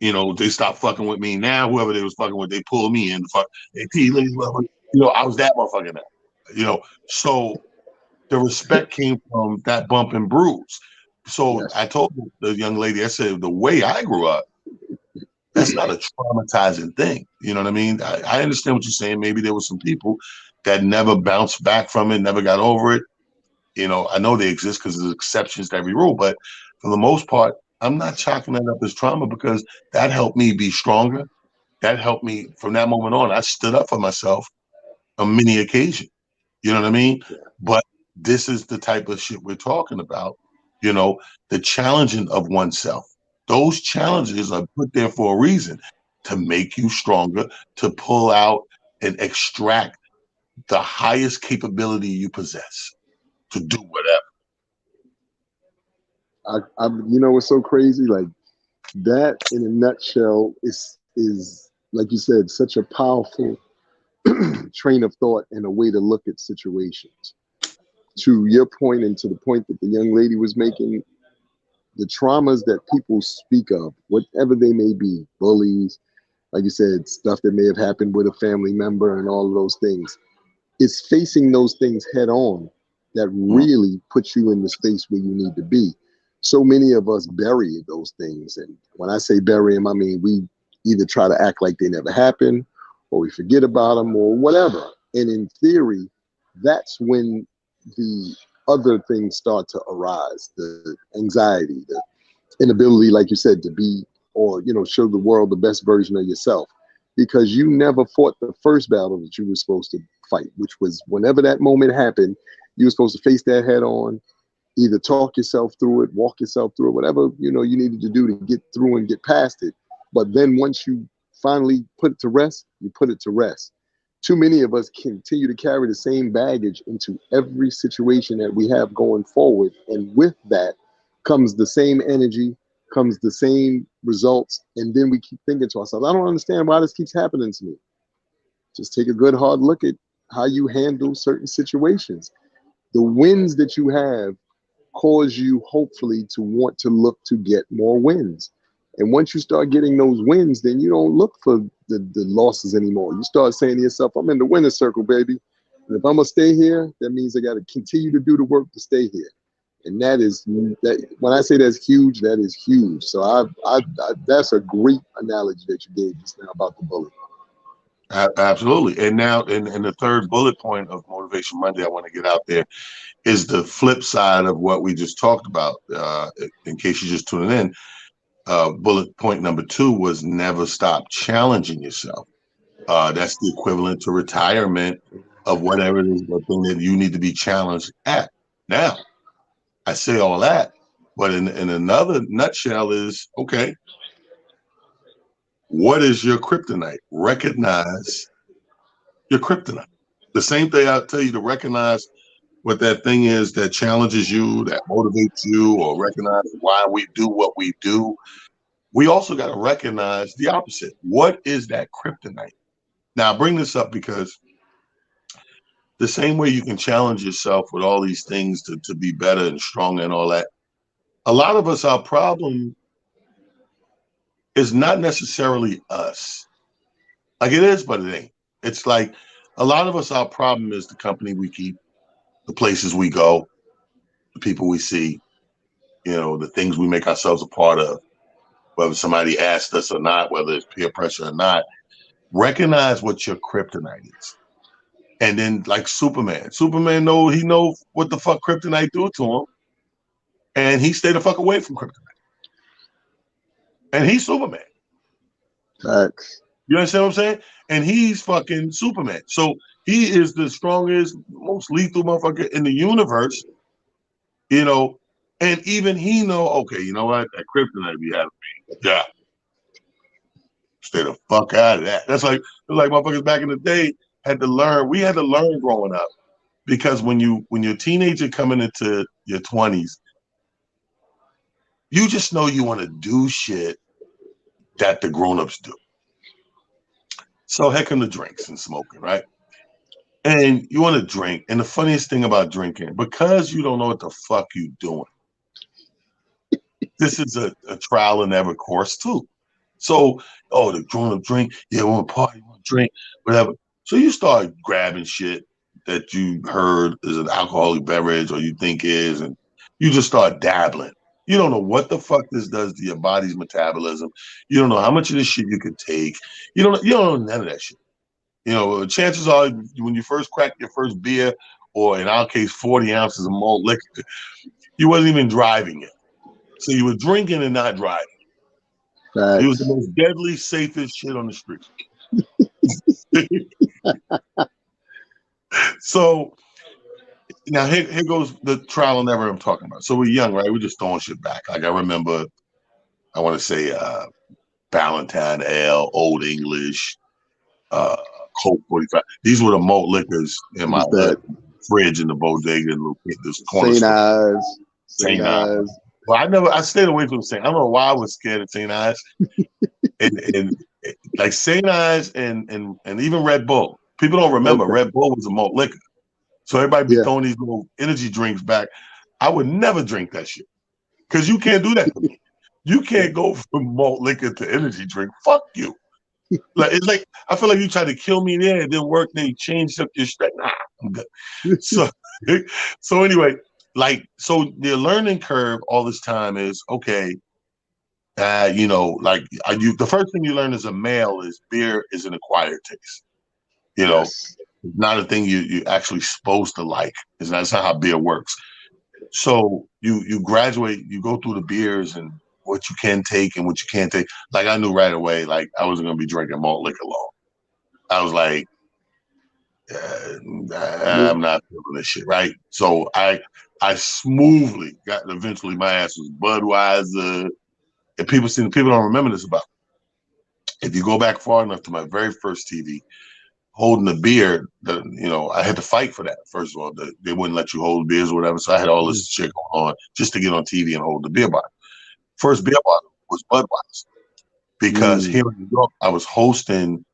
they stopped fucking with me. Now, whoever they was fucking with, they pulled me in. Hey, P, I was that motherfucker now. So the respect came from that bump and bruise. So I Yes. told the young lady, I said, the way I grew up, that's not a traumatizing thing. You know what I mean? I understand what you're saying. Maybe there were some people that never bounced back from it, never got over it. I know they exist because there's exceptions to every rule, but for the most part, I'm not chalking that up as trauma because that helped me be stronger. That helped me from that moment on. I stood up for myself on many occasions. You know what I mean? Yeah. But this is the type of shit we're talking about. The challenging of oneself. Those challenges are put there for a reason to make you stronger, to pull out and extract the highest capability you possess to do whatever. What's so crazy? Like that in a nutshell is like you said, such a powerful train of thought and a way to look at situations. To your point and to the point that the young lady was making, the traumas that people speak of, whatever they may be, bullies, like you said, stuff that may have happened with a family member and all of those things, it's facing those things head on that really puts you in the space where you need to be. So many of us bury those things. And when I say bury them, I mean we either try to act like they never happened or we forget about them or whatever. And in theory, that's when the other things start to arise, the anxiety, the inability, like you said, to be or show the world the best version of yourself because you never fought the first battle that you were supposed to fight, which was whenever that moment happened, you were supposed to face that head on either talk yourself through it, walk yourself through it, whatever, you know, you needed to do to get through and get past it. But then once you finally put it to rest, you put it to rest. Too many of us continue to carry the same baggage into every situation that we have going forward. And with that comes the same energy, comes the same results. And then we keep thinking to ourselves, I don't understand why this keeps happening to me. Just take a good hard look at how you handle certain situations. The wins that you have cause you hopefully to want to look to get more wins. And once you start getting those wins, then you don't look for the losses anymore. You start saying to yourself, I'm in the winner's circle, baby. And if I'm gonna stay here, that means I got to continue to do the work to stay here. And that is that. When I say that's huge, that is huge. So I that's a great analogy that you gave just now about the bullet. Absolutely. And now, in the third bullet point of Motivation Monday, I want to get out there is the flip side of what we just talked about. In case you're just tuning in, bullet point number 2 was never stop challenging yourself. That's the equivalent to retirement of whatever it is, the thing that you need to be challenged at. Now, I say all that, but in another nutshell is, okay, what is your kryptonite? Recognize your kryptonite. The same thing I tell you to recognize what that thing is that challenges you, that motivates you, or recognize why we do what we do. We also got to recognize the opposite. What is that kryptonite? Now, I bring this up because the same way you can challenge yourself with all these things to be better and stronger and all that, a lot of us, our problem is not necessarily us. Like it is, but it ain't. It's like a lot of us, our problem is the company we keep, the places we go, the people we see, you know, the things we make ourselves a part of, whether somebody asked us or not, whether it's peer pressure or not. Recognize what your kryptonite is. And then like Superman know what the fuck kryptonite do to him. And he stayed the fuck away from kryptonite. And he's Superman. Facts. You understand what I'm saying? And he's fucking Superman. So he is the strongest, most lethal motherfucker in the universe, you know. And even he know, okay, you know what? That kryptonite be having me. Yeah. Stay the fuck out of that. That's like motherfuckers back in the day had to learn. We had to learn growing up. Because when you're a teenager coming into your 20s, you just know you want to do shit that the grown-ups do. So heck in the drinks and smoking, right? And you want to drink. And the funniest thing about drinking, because you don't know what the fuck you doing, this is a trial and error course too. So, the grown-up drink, yeah, want to party, want to drink, whatever. So you start grabbing shit that you heard is an alcoholic beverage or you think is, and you just start dabbling. You don't know what the fuck this does to your body's metabolism. You don't know how much of this shit you could take. You don't know none of that shit. You know, chances are when you first crack your first beer, or in our case, 40 ounces of malt liquor, you wasn't even driving it. So you were drinking and not driving. Facts. It was the most deadly, safest shit on the street. So now here goes the trial and error I'm talking about. So we're young, right? We're just throwing shit back. Like I remember, I want to say Ballantine Ale, Old English, Coke 45. These were the malt liquors in my fridge in the bodega in this corner St. store. Ives. St. Ives. Well, I stayed away from St. I don't know why I was scared of St. Ives. and like St. Ives and even Red Bull. People don't remember Red Bull was a malt liquor. So everybody be throwing these little energy drinks back. I would never drink that shit. Because you can't do that to me. You can't go from malt liquor to energy drink. Fuck you. Like it's like I feel like you tried to kill me there. It didn't work. Then you changed up your strength. Nah, I'm good. So anyway, so the learning curve all this time is okay. The first thing you learn as a male is beer is an acquired taste. You know, it's not a thing you actually supposed to like. That's not how beer works. So you graduate, you go through the beers and what you can take and what you can't take. Like I knew right away, like I wasn't gonna be drinking malt liquor long. I was like, I'm not feeling this shit, right? So I smoothly got, eventually my ass was Budweiser. And people don't remember this about me. If you go back far enough to my very first TV, holding the beer, I had to fight for that. First of all, they wouldn't let you hold beers or whatever. So I had all this shit going on just to get on TV and hold the beer bottle. First beer bottle was Budweiser because here in New York, I was hosting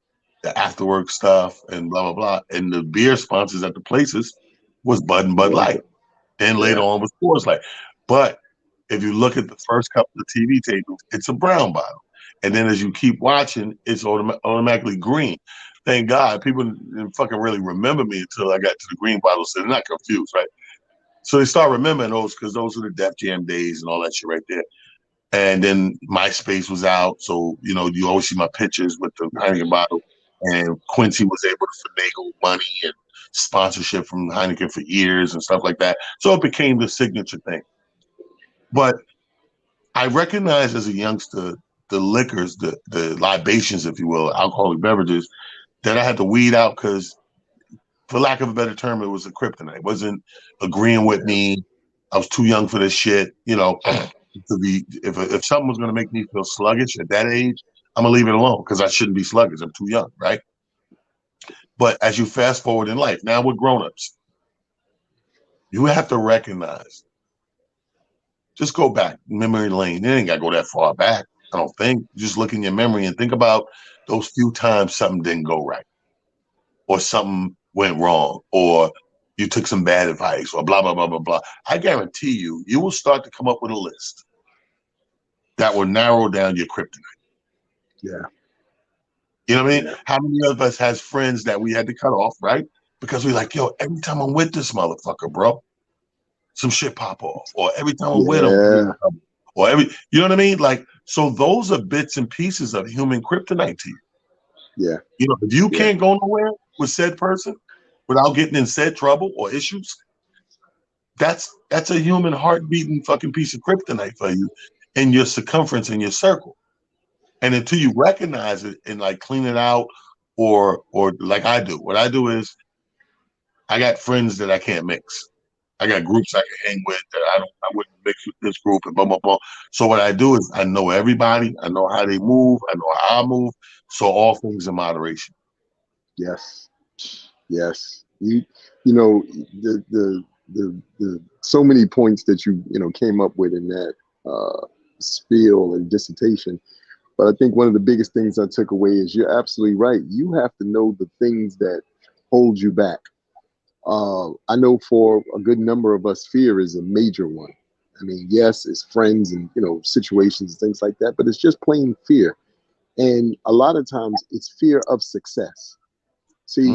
the after work stuff and blah, blah, blah. And the beer sponsors at the places was Bud and Bud Light. Then later on was Coors Light. But if you look at the first couple of TV tables, it's a brown bottle. And then as you keep watching, it's automatically green. Thank God people didn't fucking really remember me until I got to the green bottle, so they're not confused, right? So they start remembering those because those were the Def Jam days and all that shit right there. And then MySpace was out, so you always see my pictures with the Heineken bottle. And Quincy was able to finagle money and sponsorship from Heineken for years and stuff like that. So it became the signature thing. But I recognized as a youngster the liquors, the libations, if you will, alcoholic beverages that I had to weed out because, for lack of a better term, it was a kryptonite. It wasn't agreeing with me. I was too young for this shit. To be if something was going to make me feel sluggish at that age, I'm gonna leave it alone because I shouldn't be sluggish. I'm too young, right? But as you fast forward in life, now we're grown-ups. You have to recognize. Just go back memory lane. You ain't got to go that far back. I don't think. Just look in your memory and think about those few times something didn't go right, or something went wrong, or you took some bad advice, or blah blah blah blah blah. I guarantee you will start to come up with a list that will narrow down your kryptonite. Yeah. You know what I mean? Yeah. How many of us has friends that we had to cut off, right? Because we're like, yo, every time I'm with this motherfucker, bro, some shit pop off. Or every time I'm with him, or you know what I mean? Like, so those are bits and pieces of human kryptonite to you. Yeah. If you can't go nowhere with said person without getting in said trouble or issues, that's a human heart beating fucking piece of kryptonite for you in your circumference, in your circle. And until you recognize it and like clean it out, or like I do, what I do is I got friends that I can't mix. I got groups I can hang with that I wouldn't mix with this group and blah blah blah. So what I do is I know everybody, I know how they move, I know how I move. So all things in moderation. Yes. You know the so many points that you came up with in that spiel and dissertation. But I think one of the biggest things I took away is you're absolutely right. You have to know the things that hold you back. I know for a good number of us, fear is a major one. I mean, yes, it's friends and situations and things like that, but it's just plain fear. And a lot of times it's fear of success. See,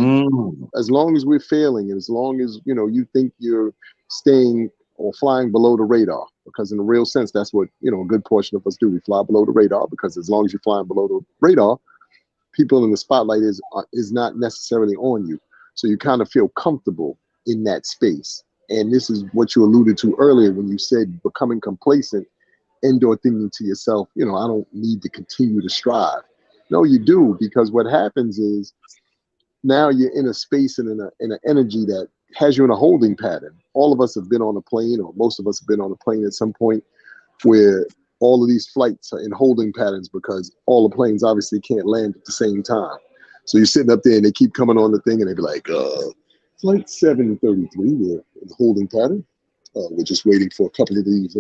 as long as we're failing, and as long as you think you're staying or flying below the radar, because in the real sense, that's what a good portion of us do. We fly below the radar because as long as you're flying below the radar, people in the spotlight is not necessarily on you. So you kind of feel comfortable in that space. And this is what you alluded to earlier when you said becoming complacent and/or thinking to yourself, I don't need to continue to strive. No, you do, because what happens is now you're in a space and in an energy that has you in a holding pattern. All of us have been on a plane, or most of us have been on a plane at some point, where all of these flights are in holding patterns because all the planes obviously can't land at the same time. So you're sitting up there and they keep coming on the thing and they be like, flight 733, we're in holding pattern. We're just waiting for a couple of these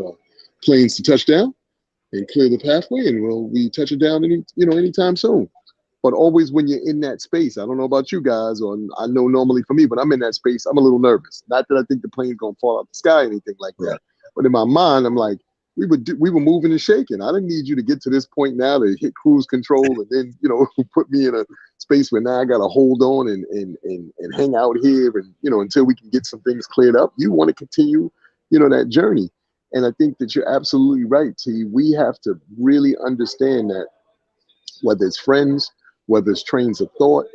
planes to touch down and clear the pathway, and we'll be touching down anytime soon. But always when you're in that space, I don't know about you guys, or I know normally for me, but I'm in that space, I'm a little nervous. Not that I think the plane's gonna fall out the sky or anything like that, but in my mind, I'm like, we were moving and shaking. I didn't need you to get to this point now to hit cruise control and then put me in a space where now I got to hold on and hang out here and until we can get some things cleared up. You want to continue that journey, and I think that you're absolutely right, T. We have to really understand that whether it's friends, whether it's trains of thought,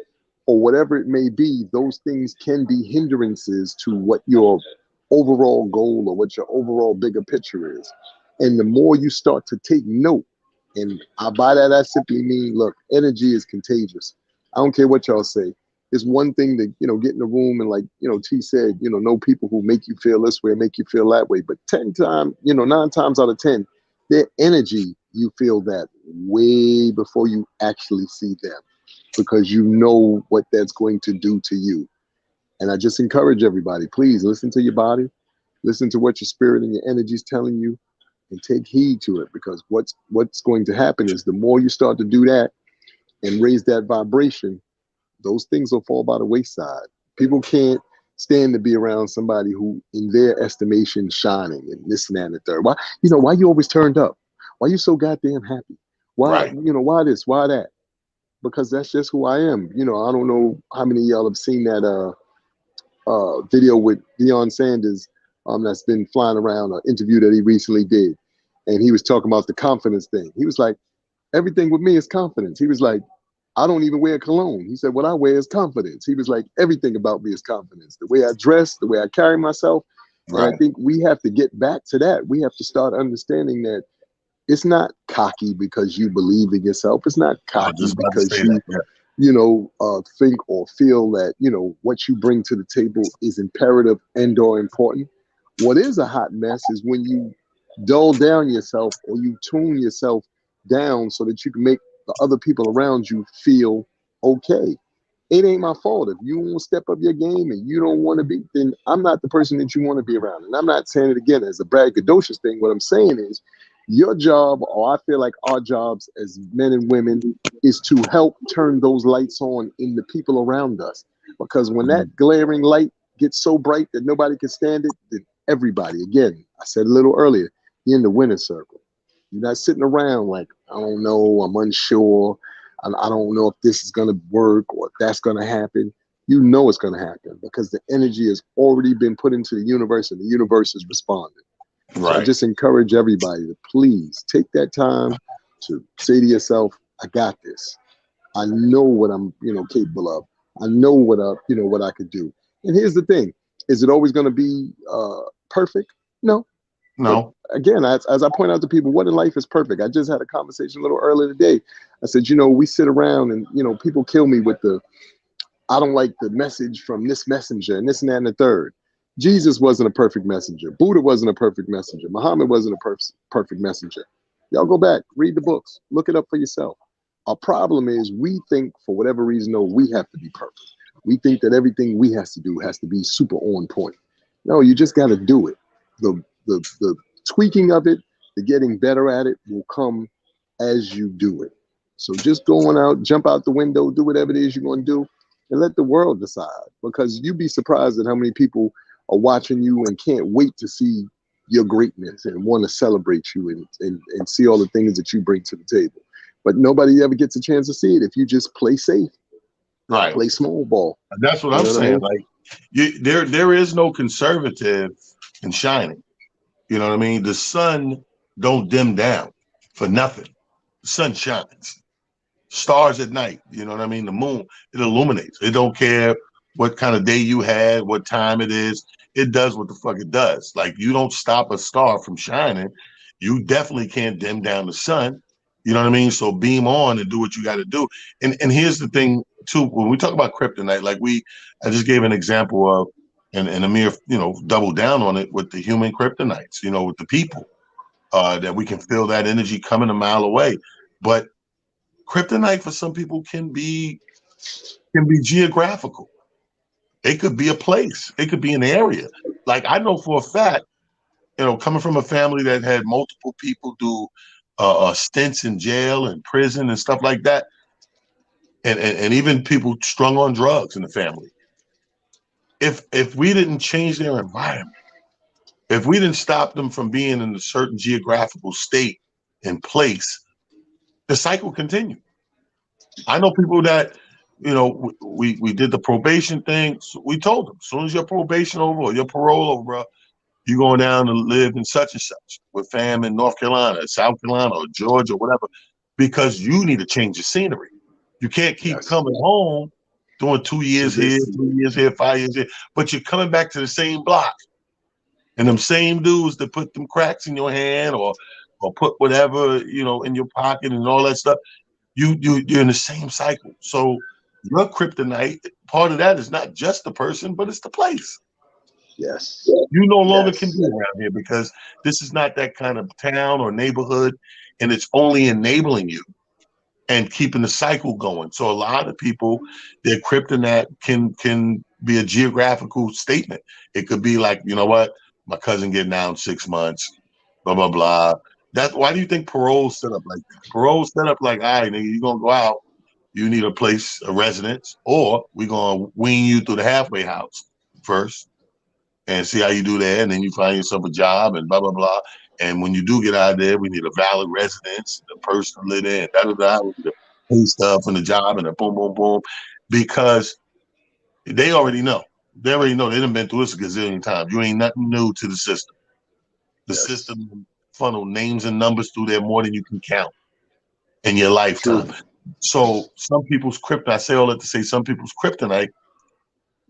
or whatever it may be, those things can be hindrances to what your overall goal or what your overall bigger picture is. And the more you start to take note, and by that I simply mean, look, energy is contagious. I don't care what y'all say. it's one thing to, get in the room and, like, T said, know people who make you feel this way, make you feel that way. But 9 times out of 10, their energy, you feel that way before you actually see them, because you know what that's going to do to you. And I just encourage everybody, please listen to your body, listen to what your spirit and your energy is telling you, and take heed to it, because what's going to happen is the more you start to do that and raise that vibration, those things will fall by the wayside. People can't stand to be around somebody who, in their estimation, shining and this and that and the third. Why you always turned up? Why you so goddamn happy? Why, Right. Why this? Why that? Because that's just who I am. I don't know how many of y'all have seen that video with Deion Sanders that's been flying around, an interview that he recently did. And he was talking about the confidence thing. He was like, everything with me is confidence. He was like, I don't even wear cologne. He said, what I wear is confidence. He was like, everything about me is confidence. The way I dress, the way I carry myself. Right. And I think we have to get back to that. We have to start understanding that it's not cocky because you believe in yourself. It's not cocky because you, think or feel that, what you bring to the table is imperative and or important. What is a hot mess is when you dull down yourself, or you tune yourself down so that you can make the other people around you feel okay. It ain't my fault. If you won't step up your game and you don't want to be, then I'm not the person that you want to be around. And I'm not saying it again as a braggadocious thing. What I'm saying is your job, or I feel like our jobs as men and women, is to help turn those lights on in the people around us. Because when that glaring light gets so bright that nobody can stand it, then everybody, again, I said a little earlier, you're in the winner's circle. You're not sitting around like, I don't know, I'm unsure. I don't know if this is going to work or if that's going to happen. You know it's going to happen because the energy has already been put into the universe and the universe is responding. Right. So I just encourage everybody to please take that time to say to yourself, I got this. I know what I'm, capable of. I know what I could do. And here's the thing. Is it always going to be perfect? No. No. But again, as I point out to people, what in life is perfect? I just had a conversation a little earlier today. I said, we sit around and, people kill me with I don't like the message from this messenger and this and that and the third. Jesus wasn't a perfect messenger. Buddha wasn't a perfect messenger. Muhammad wasn't a perfect messenger. Y'all go back, read the books, look it up for yourself. Our problem is we think, for whatever reason, we have to be perfect. We think that everything we has to do has to be super on point. No, you just got to do it. The tweaking of it, the getting better at it will come as you do it. So just going out, jump out the window, do whatever it is you're going to do, and let the world decide. Because you'd be surprised at how many people are watching you and can't wait to see your greatness and want to celebrate you and see all the things that you bring to the table. But nobody ever gets a chance to see it if you just play safe. Right. Play small ball. That's what I'm saying. Like, there is no conservative in shining. You know what I mean? The sun don't dim down for nothing. The sun shines. Stars at night. You know what I mean? The moon, it illuminates. It don't care what kind of day you had, what time it is. It does what the fuck it does. Like, you don't stop a star from shining. You definitely can't dim down the sun. You know what I mean? So beam on and do what you got to do. And here's the thing too, when we talk about kryptonite, like I just gave an example of, and Amir, doubled down on it with the human kryptonites, with the people, that we can feel that energy coming a mile away. But kryptonite for some people can be geographical. It could be a place. It could be an area. Like, I know for a fact, coming from a family that had multiple people do stints in jail and prison and stuff like that, and even people strung on drugs in the family. If we didn't change their environment, if we didn't stop them from being in a certain geographical state and place, the cycle continued. I know people that, we did the probation thing. So we told them, as soon as your probation over or your parole over, bro, you're going down to live in such and such with fam in North Carolina, South Carolina, or Georgia, or whatever, because you need to change the scenery. You can't keep coming home doing 2 years here, 3 years here, 5 years here, but you're coming back to the same block. And them same dudes that put them cracks in your hand or put whatever, in your pocket and all that stuff, you're in the same cycle. So your kryptonite, part of that is not just the person, but it's the place. Yes. You no longer can Yes. be around here because this is not that kind of town or neighborhood, and it's only enabling you and keeping the cycle going. So a lot of people, their kryptonite can be a geographical statement. It could be like, you know what, my cousin getting out in 6 months, blah blah blah. That's why do you think parole's set up like that? Parole's set up like, all right, nigga, you gonna go out, you need a place, a residence, or we gonna wean you through the halfway house first and see how you do there, and then you find yourself a job and blah blah blah. And when you do get out of there, we need a valid residence, the person to live in, da da da, we need the pay stuff and the job and the boom boom boom, because they already know. They already know. They done been through this a gazillion times. You ain't nothing new to the system. The Yes. system funnel names and numbers through there more than you can count in your lifetime. True. So some people's kryptonite, I say all that to say some people's kryptonite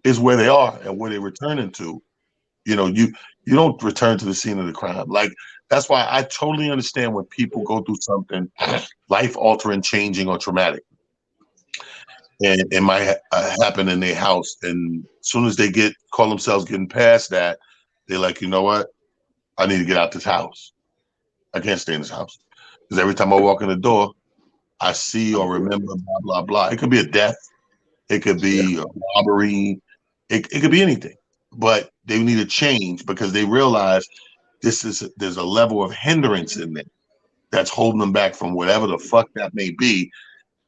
is where they are and where they're returning to. You know, you don't return to the scene of the crime. Like that's why I totally understand when people go through something life altering, changing, or traumatic, and it might happen in their house. And as soon as they call themselves getting past that, they're like, you know what? I need to get out this house. I can't stay in this house because every time I walk in the door, I see or remember blah blah blah. It could be a death. It could Yeah. be a robbery. It could be anything. But they need to change because they realize there's a level of hindrance in there that's holding them back from whatever the fuck that may be.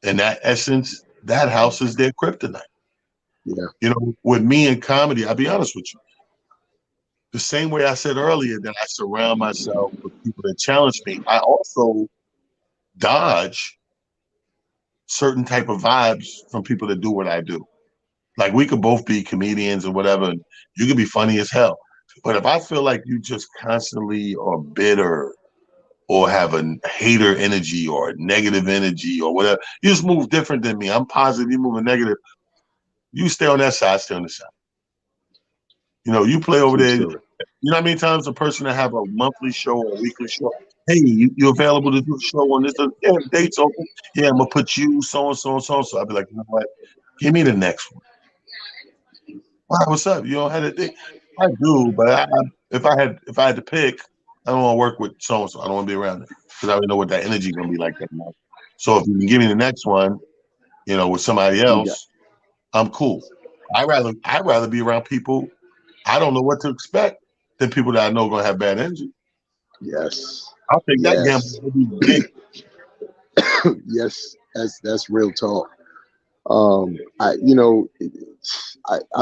In that essence, that house is their kryptonite. Yeah. You know, with me in comedy, I'll be honest with you. The same way I said earlier that I surround myself with people that challenge me, I also dodge certain type of vibes from people that do what I do. Like we could both be comedians or whatever, and you could be funny as hell. But if I feel like you just constantly are bitter or have a hater energy or a negative energy or whatever, you just move different than me. I'm positive, you moving negative. You stay on that side, stay on the side. You know, you play over True there. story. You know how many times a person that have a monthly show or a weekly show, hey, you available to do a show on this? Yeah, date's open. Yeah, I'm gonna put you so and so and so and so. I'll be like, you know what? Give me the next one. Wow, what's up? You don't have a date? I do, but if I had to pick, I don't want to work with so and so. I don't want to be around it because I already know what that energy gonna be like that month. So if you can give me the next one, you know, with somebody You got. else, I'm cool. I'd rather be around people I don't know what to expect than people that I know are gonna have bad energy. Yes. I'll take that gamble Yes. every day. Yes. That's real talk. I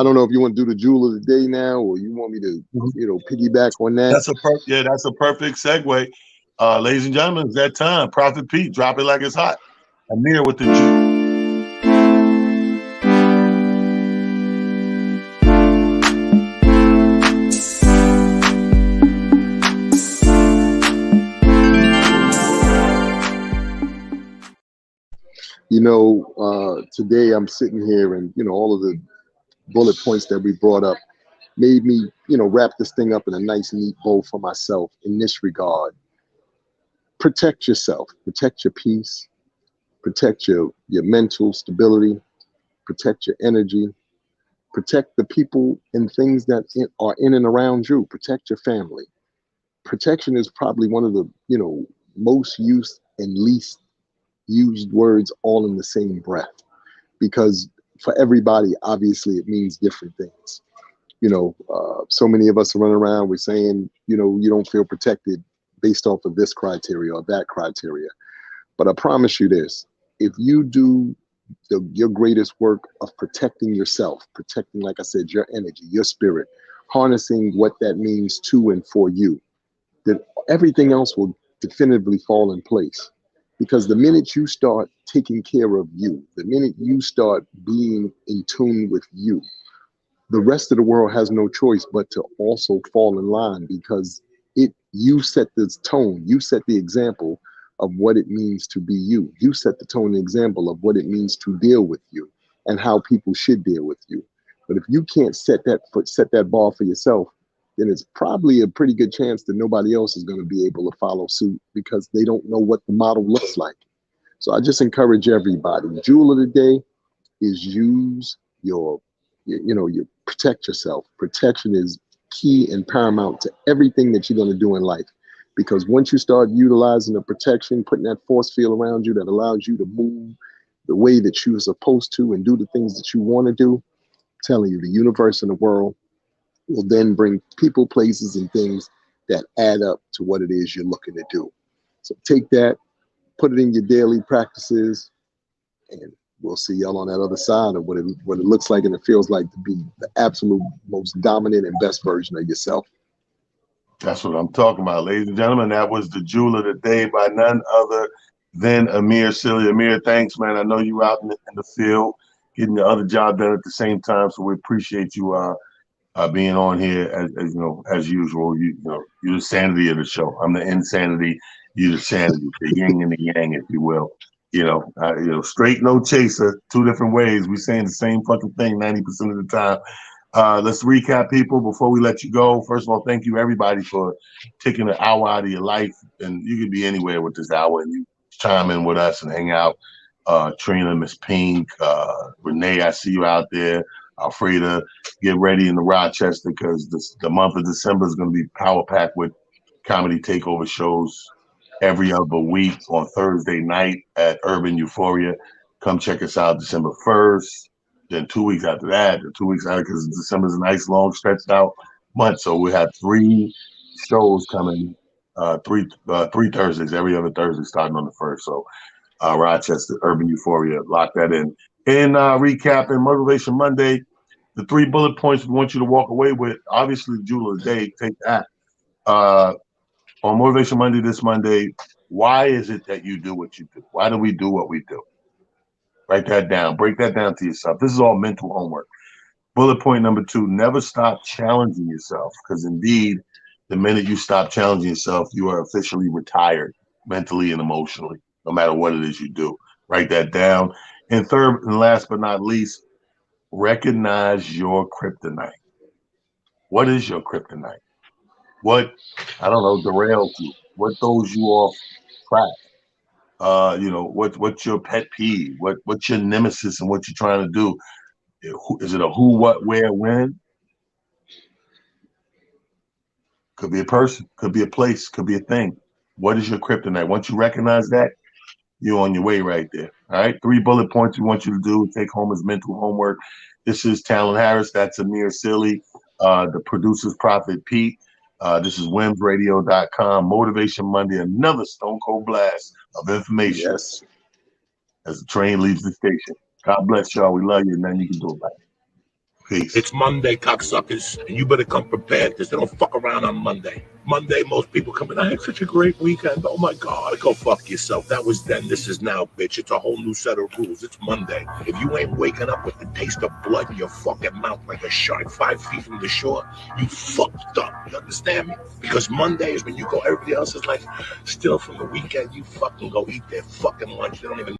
don't know if you want to do the jewel of the day now, or you want me to, piggyback on that. That's a perfect segue. Ladies and gentlemen, it's that time. Prophet Pete, drop it like it's hot. Amir with the Today I'm sitting here, and all of the bullet points that we brought up made me, wrap this thing up in a nice, neat bow for myself in this regard. Protect yourself, protect your peace, protect your mental stability, protect your energy, protect the people and things that are in and around you, protect your family. Protection is probably one of the, most used and least used words all in the same breath, because for everybody, obviously, it means different things. So many of us are running around, we're saying, you don't feel protected based off of this criteria or that criteria. But I promise you this, if you do your greatest work of protecting yourself, protecting, like I said, your energy, your spirit, harnessing what that means to and for you, then everything else will definitively fall in place. Because the minute you start taking care of you, the minute you start being in tune with you, the rest of the world has no choice but to also fall in line, because you set this tone, you set the example of what it means to be you. You set the tone and example of what it means to deal with you and how people should deal with you. But if you can't set that bar for yourself, then it's probably a pretty good chance that nobody else is going to be able to follow suit, because they don't know what the model looks like. So I just encourage everybody. Jewel of the day, is use your protect yourself. Protection is key and paramount to everything that you're going to do in life. Because once you start utilizing the protection, putting that force field around you that allows you to move the way that you're supposed to and do the things that you want to do, I'm telling you, the universe and the world will then bring people, places, and things that add up to what it is you're looking to do. So take that, put it in your daily practices, and we'll see y'all on that other side of what it looks like and it feels like to be the absolute most dominant and best version of yourself. That's what I'm talking about, ladies and gentlemen. That was the jewel of the day by none other than Amir Silly. Amir, thanks, man. I know you out in the field getting the other job done at the same time, so we appreciate you being on here as you know, as usual. You're the sanity of the show. I'm the insanity. You're the sanity, the yin and the yang, if you will. Straight no chaser, two different ways. We saying the same fucking thing 90% of the time. Let's recap, people, before we let you go. First of all, thank you everybody for taking an hour out of your life, and you could be anywhere with this hour, and you chime in with us and hang out. Trina, Miss Pink, Renee, I see you out there. Alfreda, get ready in the Rochester because the month of December is going to be power packed with comedy takeover shows every other week on Thursday night at Urban Euphoria. Come check us out December 1st. Then 2 weeks after that, or 2 weeks after, because December is a nice, long, stretched out month. So we have 3 shows coming, three Thursdays, every other Thursday starting on the 1st. So Rochester, Urban Euphoria, lock that in. And recapping Motivation Monday, the 3 bullet points we want you to walk away with. Obviously, the jewel of the day, take that. On Motivation Monday this Monday, why is it that you do what you do? Why do we do what we do? Write that down. Break that down to yourself. This is all mental homework. Bullet point number 2, never stop challenging yourself, because indeed, the minute you stop challenging yourself, you are officially retired mentally and emotionally, no matter what it is you do. Write that down. And third and last but not least, recognize your kryptonite. What is your kryptonite? What, I don't know, derails you? What throws you off track? What's your pet peeve? What's your nemesis and what you're trying to do? Is it a who, what, where, when? Could be a person, could be a place, could be a thing. What is your kryptonite? Once you recognize that, you're on your way right there. All right. 3 bullet points we want you to do. Take home as mental homework. This is Talon Harris. That's Amir Silly. The producer's Prophet Pete. This is WimsRadio.com. Motivation Monday, another stone cold blast of information. Yes. As the train leaves the station. God bless y'all. We love you. Nothing you can do about it. Peace. It's Monday, cocksuckers, and you better come prepared because they don't fuck around on Monday. Monday, most people come in, I had such a great weekend. Oh my God, go fuck yourself. That was then, this is now, bitch. It's a whole new set of rules. It's Monday. If you ain't waking up with the taste of blood in your fucking mouth like a shark 5 feet from the shore, you fucked up. You understand me? Because Monday is when you go, everybody else is like, still from the weekend, you fucking go eat their fucking lunch. They don't even